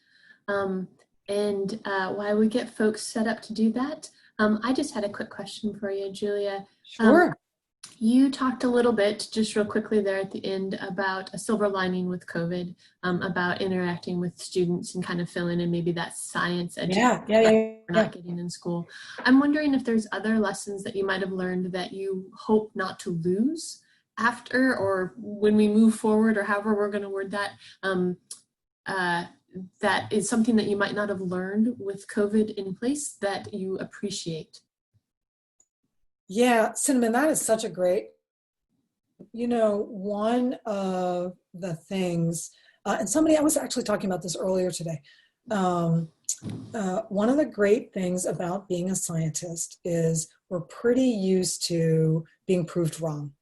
While we get folks set up to do that, I just had a quick question for you, Julia. Sure. You talked a little bit, just real quickly there at the end, about a silver lining with COVID, about interacting with students and kind of filling in maybe that science education we're not getting in school. I'm wondering if there's other lessons that you might have learned that you hope not to lose after, or when we move forward, or however we're going to word that, that is something that you might not have learned with COVID in place that you appreciate. Yeah, Cinnamon, that is such a great, one of the things, and I was actually talking about this earlier today. One of the great things about being a scientist is we're pretty used to being proved wrong,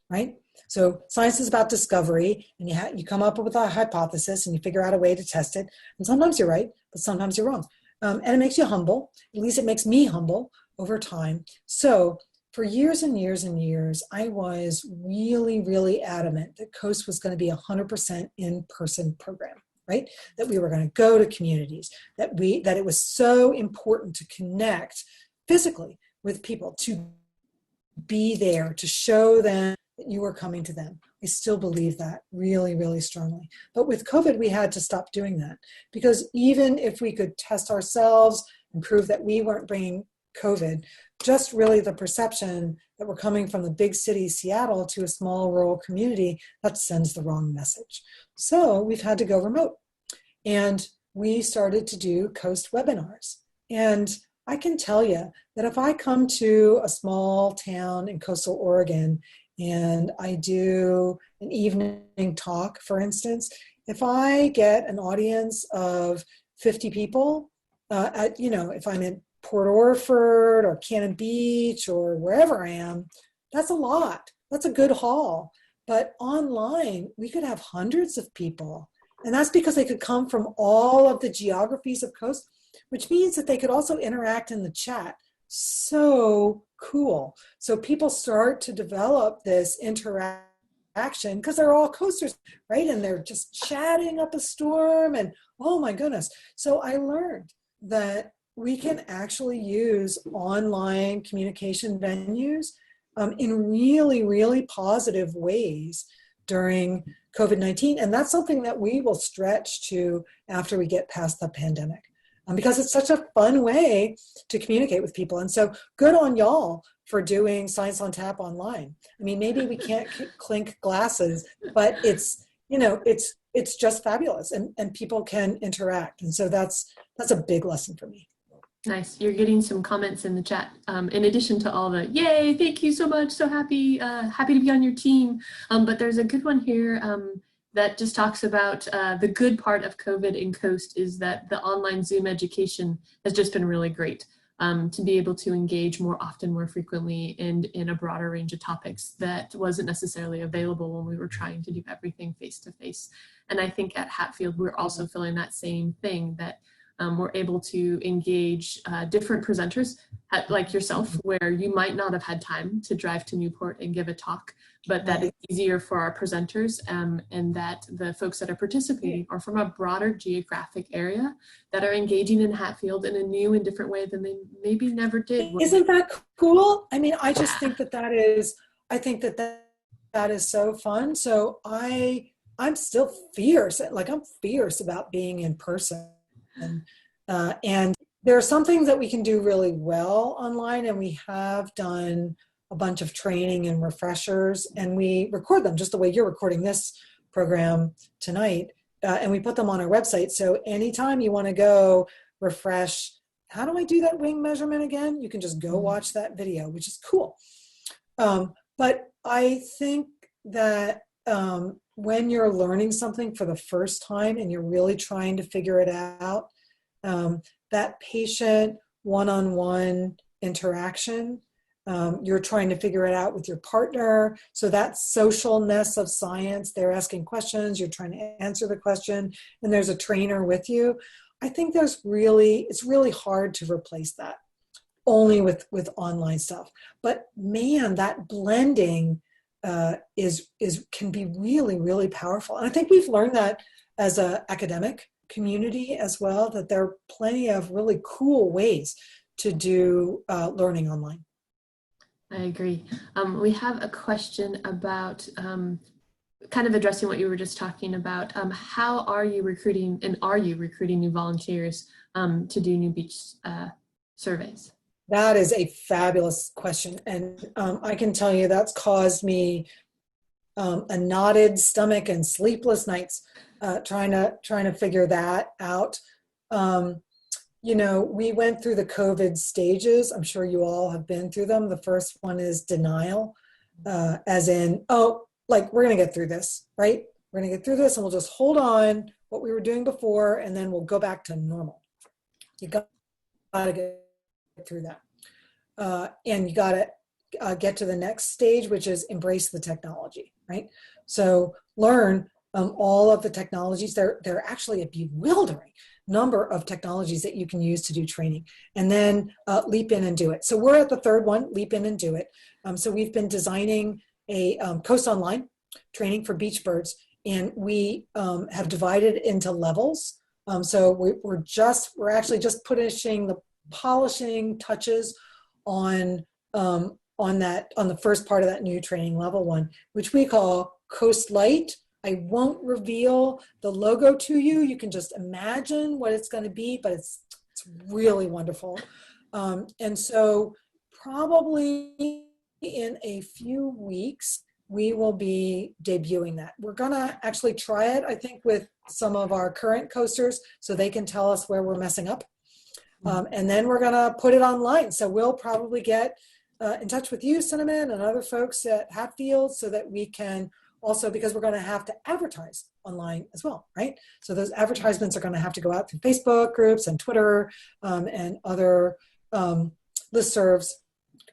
right? So science is about discovery, and you come up with a hypothesis and you figure out a way to test it. And sometimes you're right, but sometimes you're wrong. And it makes you humble. At least it makes me humble over time. So for years and years and years, I was really, really adamant that COAST was going to be a 100% in-person program, right? That we were going to go to communities, that it was so important to connect physically with people, to be there, to show them that you were coming to them. I still believe that really, really strongly. But with COVID, we had to stop doing that, because even if we could test ourselves and prove that we weren't bringing COVID, just really the perception that we're coming from the big city, Seattle, to a small rural community, that sends the wrong message. So we've had to go remote. And we started to do COAST webinars. And I can tell you that if I come to a small town in coastal Oregon and I do an evening talk, for instance, if I get an audience of 50 people, if I'm in Port Orford or Cannon Beach or wherever I am, that's a lot. That's a good haul. But online, we could have hundreds of people. And that's because they could come from all of the geographies of COAST, which means that they could also interact in the chat. So cool. So people start to develop this interaction because they're all coasters, right? And they're just chatting up a storm and oh my goodness. So I learned that we can actually use online communication venues in really, really positive ways during COVID-19. And that's something that we will stretch to after we get past the pandemic, because it's such a fun way to communicate with people. And so good on y'all for doing Science on Tap online. I mean, maybe we can't clink glasses, but it's just fabulous, and people can interact. And so that's a big lesson for me. Nice. You're getting some comments in the chat. In addition to all the, yay, thank you so much, so happy to be on your team. But there's a good one here that just talks about the good part of COVID in COAST is that the online Zoom education has just been really great to be able to engage more often, more frequently, and in a broader range of topics that wasn't necessarily available when we were trying to do everything face-to-face. And I think at Hatfield, we're also feeling that same thing, that we're able to engage different presenters like yourself, where you might not have had time to drive to Newport and give a talk, but that is easier for our presenters, and that the folks that are participating are from a broader geographic area that are engaging in Hatfield in a new and different way than they maybe never did. Isn't that cool? I mean, I just think that is, I think that is so fun. So I'm still fierce, like I'm fierce about being in person. And there are some things that we can do really well online, and we have done a bunch of training and refreshers, and we record them just the way you're recording this program tonight, and we put them on our website. So anytime you want to go refresh, how do I do that wing measurement again? You can just go watch that video, which is cool. But I think that when you're learning something for the first time and you're really trying to figure it out, that patient one-on-one interaction, you're trying to figure it out with your partner. So that socialness of science, they're asking questions, you're trying to answer the question, and there's a trainer with you. I think it's really hard to replace that only with online stuff. But man, that blending can be really, really powerful. And I think we've learned that as an academic community as well, that there are plenty of really cool ways to do learning online. I agree. We have a question about kind of addressing what you were just talking about. How are you recruiting, and are you recruiting new volunteers to do new beach surveys? That is a fabulous question. And I can tell you that's caused me a knotted stomach and sleepless nights trying to figure that out. We went through the COVID stages. I'm sure you all have been through them. The first one is denial, as in, like, we're going to get through this, right? We're going to get through this and we'll just hold on what we were doing before, and then we'll go back to normal. You got to get through that. And you got to get to the next stage, which is embrace the technology, right? So learn all of the technologies. They're actually a bewildering number of technologies that you can use to do training, and then leap in and do it. So we're at the third one, leap in and do it. So we've been designing a Coast Online training for beach birds, and we have divided into levels. So we're actually just putting the polishing touches on the first part of that new training, level 1, which we call Coast Light. I won't reveal the logo to you. You can just imagine what it's going to be, but it's really wonderful. And so probably in a few weeks, we will be debuting that. We're going to actually try it, I think, with some of our current coasters so they can tell us where we're messing up. And then we're going to put it online. So we'll probably get in touch with you, Cinnamon, and other folks at Hatfield, so that we can also, because we're going to have to advertise online as well, right? So those advertisements are going to have to go out through Facebook groups and Twitter and other listservs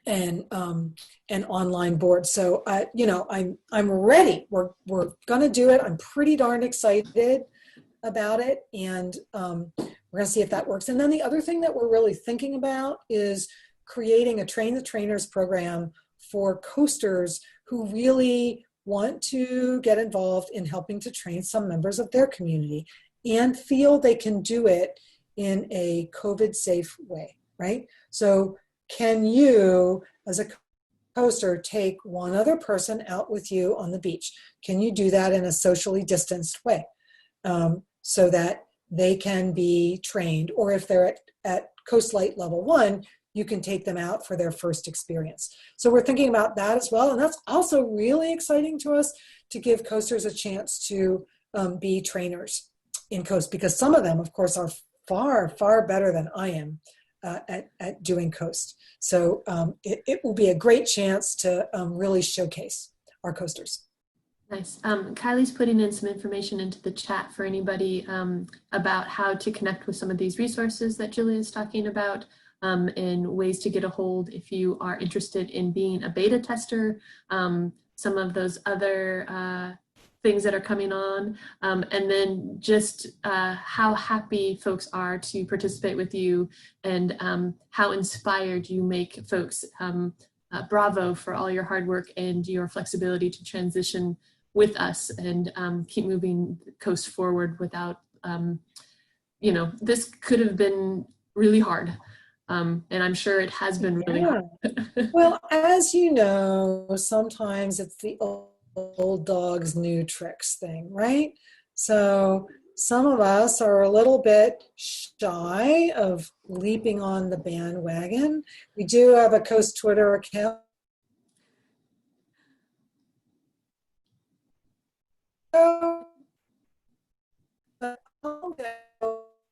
and online boards. So I'm ready. We're going to do it. I'm pretty darn excited about it, and we're going to see if that works. And then the other thing that we're really thinking about is creating a Train the Trainers program for coasters who really want to get involved in helping to train some members of their community and feel they can do it in a COVID safe way, right? So can you, as a coaster, take one other person out with you on the beach? Can you do that in a socially distanced way so that they can be trained? Or if they're at Coast Light level 1, you can take them out for their first experience. So we're thinking about that as well. And that's also really exciting to us, to give coasters a chance to be trainers in coast, because some of them, of course, are far, far better than I am at doing coast. So it will be a great chance to really showcase our coasters. Nice. Kylie's putting in some information into the chat for anybody about how to connect with some of these resources that Julia is talking about. And ways to get a hold if you are interested in being a beta tester. Some of those other things that are coming on, and then just how happy folks are to participate with you, and how inspired you make folks. Bravo for all your hard work and your flexibility to transition with us and keep moving the coast forward without, this could have been really hard. And I'm sure it has been really hard. Well, as you know, sometimes it's the old dogs, new tricks thing, right? So some of us are a little bit shy of leaping on the bandwagon. We do have a Coast Twitter account.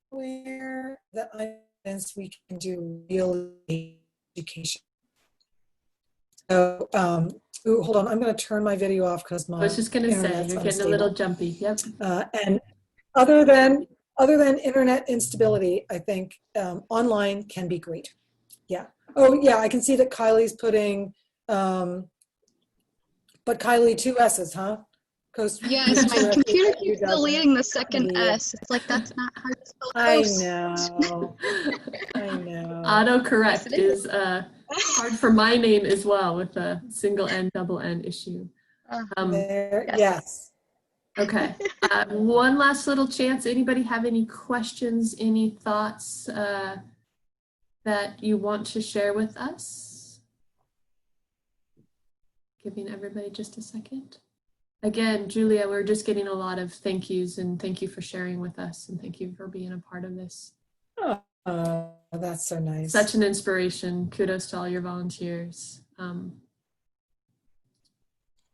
Where that we can do real education. So, hold on, I'm going to turn my video off because my I was just going to say, you're getting a little jumpy. Yep. And other than internet instability, I think online can be great. Yeah. Oh, yeah. I can see that Kylie's putting, but Kylie, 2 S's, huh? Yes, my computer keeps deleting the second S. It's like, that's not how to spell coast. I know. Autocorrect is hard for my name as well, with a single N, double N issue. Yes. Okay. One last little chance. Anybody have any questions, any thoughts that you want to share with us? Giving everybody just a second. Again, Julia, we're just getting a lot of thank yous, and thank you for sharing with us, and thank you for being a part of this. Oh, that's so nice. Such an inspiration. Kudos to all your volunteers.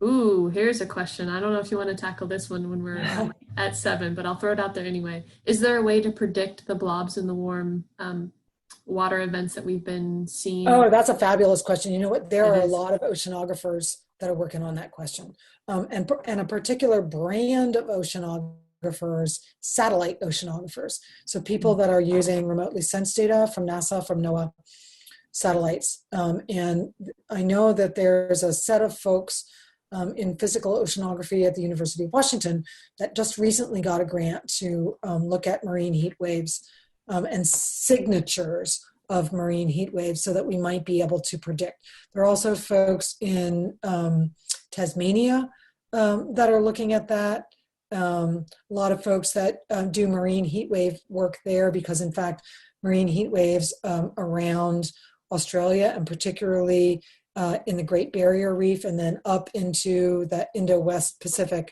Ooh, here's a question. I don't know if you want to tackle this one when we're at 7, but I'll throw it out there anyway. Is there a way to predict the blobs in the warm water events that we've been seeing? Oh, that's a fabulous question. You know what? There are a lot of oceanographers that are working on that question. And a particular brand of oceanographers, satellite oceanographers. So people that are using remotely sensed data from NASA, from NOAA satellites. And I know that there's a set of folks in physical oceanography at the University of Washington that just recently got a grant to look at marine heat waves and signatures of marine heat waves so that we might be able to predict. There are also folks in Tasmania that are looking at that. A lot of folks that do marine heat wave work there because, in fact, marine heat waves around Australia, and particularly in the Great Barrier Reef and then up into the Indo-West Pacific,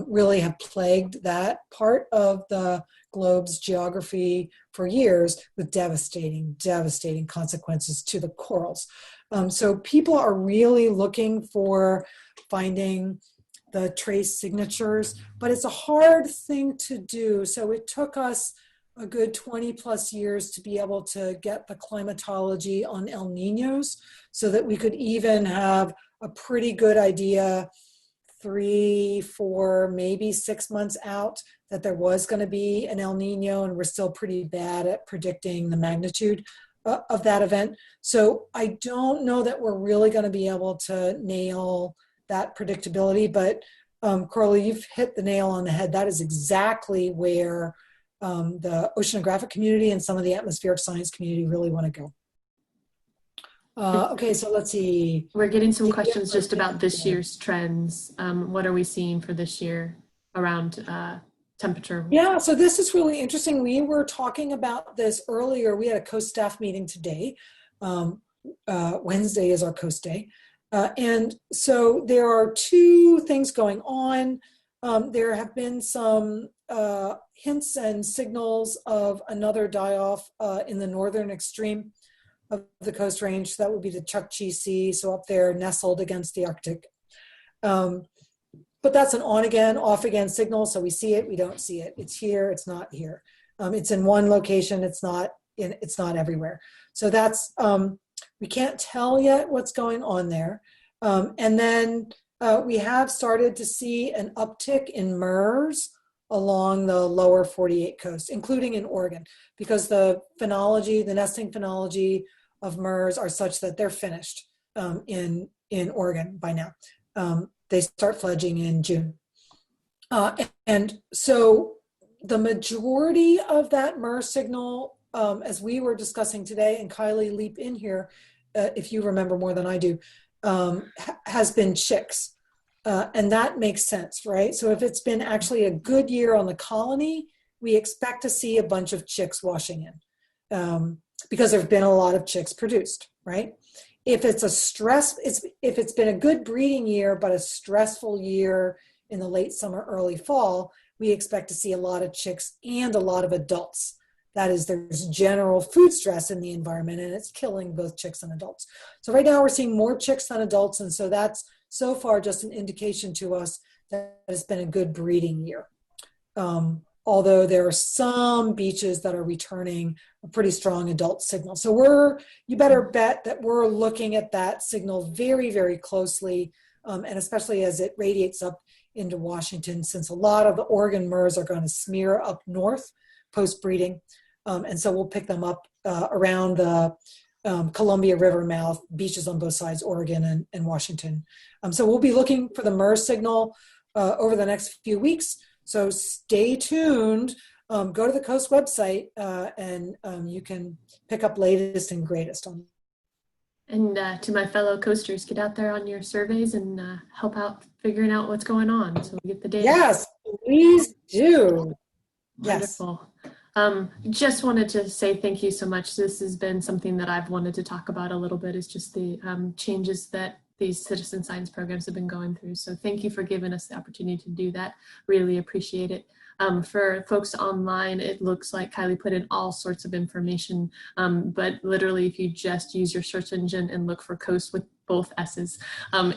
really have plagued that part of the globe's geography for years with devastating consequences to the corals. So people are really looking for finding the trace signatures, but it's a hard thing to do. So it took us a good 20 plus years to be able to get the climatology on El Niños so that we could even have a pretty good idea 3, 4, maybe 6 months out that there was going to be an El Nino, and we're still pretty bad at predicting the magnitude of that event. So I don't know that we're really going to be able to nail that predictability, but Carly, you've hit the nail on the head. That is exactly where the oceanographic community and some of the atmospheric science community really want to go. Okay, so let's see. We're getting some questions just about this year's trends. What are we seeing for this year around temperature? Yeah, so this is really interesting. We were talking about this earlier. We had a Coast staff meeting today. Wednesday is our Coast Day. And so there are 2 things going on. There have been some hints and signals of another die-off in the northern extreme of the Coast Range. That would be the Chukchi Sea, so up there nestled against the Arctic. But that's an on again, off again signal. So we see it, we don't see it. It's here, it's not here. It's in one location, it's not everywhere. So that's, we can't tell yet what's going on there. And then we have started to see an uptick in MERS along the lower 48 coast, including in Oregon, because the phenology, the nesting phenology of MERS are such that they're finished in Oregon by now. They start fledging in June. And so the majority of that MER signal, as we were discussing today, and Kylie, leap in here if you remember more than I do, has been chicks. And that makes sense, right? So if it's been actually a good year on the colony, we expect to see a bunch of chicks washing in because there have been a lot of chicks produced, right? If it's if it's been a good breeding year, but a stressful year in the late summer, early fall, we expect to see a lot of chicks and a lot of adults. That is, there's general food stress in the environment and it's killing both chicks and adults. So right now we're seeing more chicks than adults. And so that's so far just an indication to us that it's been a good breeding year. Although there are some beaches that are returning a pretty strong adult signal. So you better bet that we're looking at that signal very, very closely, and especially as it radiates up into Washington, since a lot of the Oregon MERS are going to smear up north post-breeding. And so we'll pick them up around the Columbia River mouth, beaches on both sides, Oregon and Washington. So we'll be looking for the MERS signal over the next few weeks. So stay tuned, go to the Coast website, and you can pick up latest and greatest on. And to my fellow coasters, get out there on your surveys and help out figuring out what's going on so we get the data. Yes, please do. Wonderful. Yes. Just wanted to say thank you so much. This has been something that I've wanted to talk about a little bit, is just the changes that these citizen science programs have been going through. So thank you for giving us the opportunity to do that. Really appreciate it. For folks online, it looks like Kylie put in all sorts of information, but literally if you just use your search engine and look for Coast with both S's,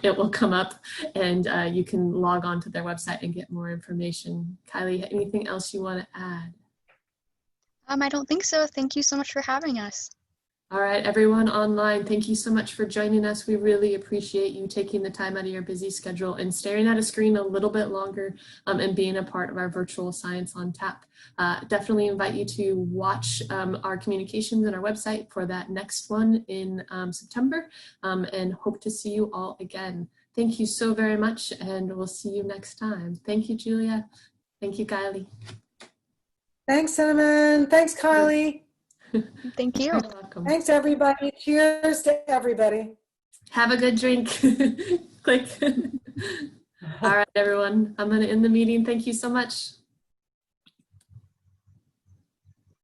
it will come up and you can log on to their website and get more information. Kylie, anything else you want to add? I don't think so. Thank you so much for having us. All right, everyone online, thank you so much for joining us. We really appreciate you taking the time out of your busy schedule and staring at a screen a little bit longer and being a part of our virtual Science on Tap. Definitely invite you to watch our communications on our website for that next one in September, and hope to see you all again. Thank you so very much, and we'll see you next time. Thank you, Julia. Thank you, Kylie. Thanks, Cinnamon. Thanks, Kylie. Thank you. You're welcome. Thanks, everybody. Cheers to everybody. Have a good drink. Click. All right, everyone. I'm going to end the meeting. Thank you so much.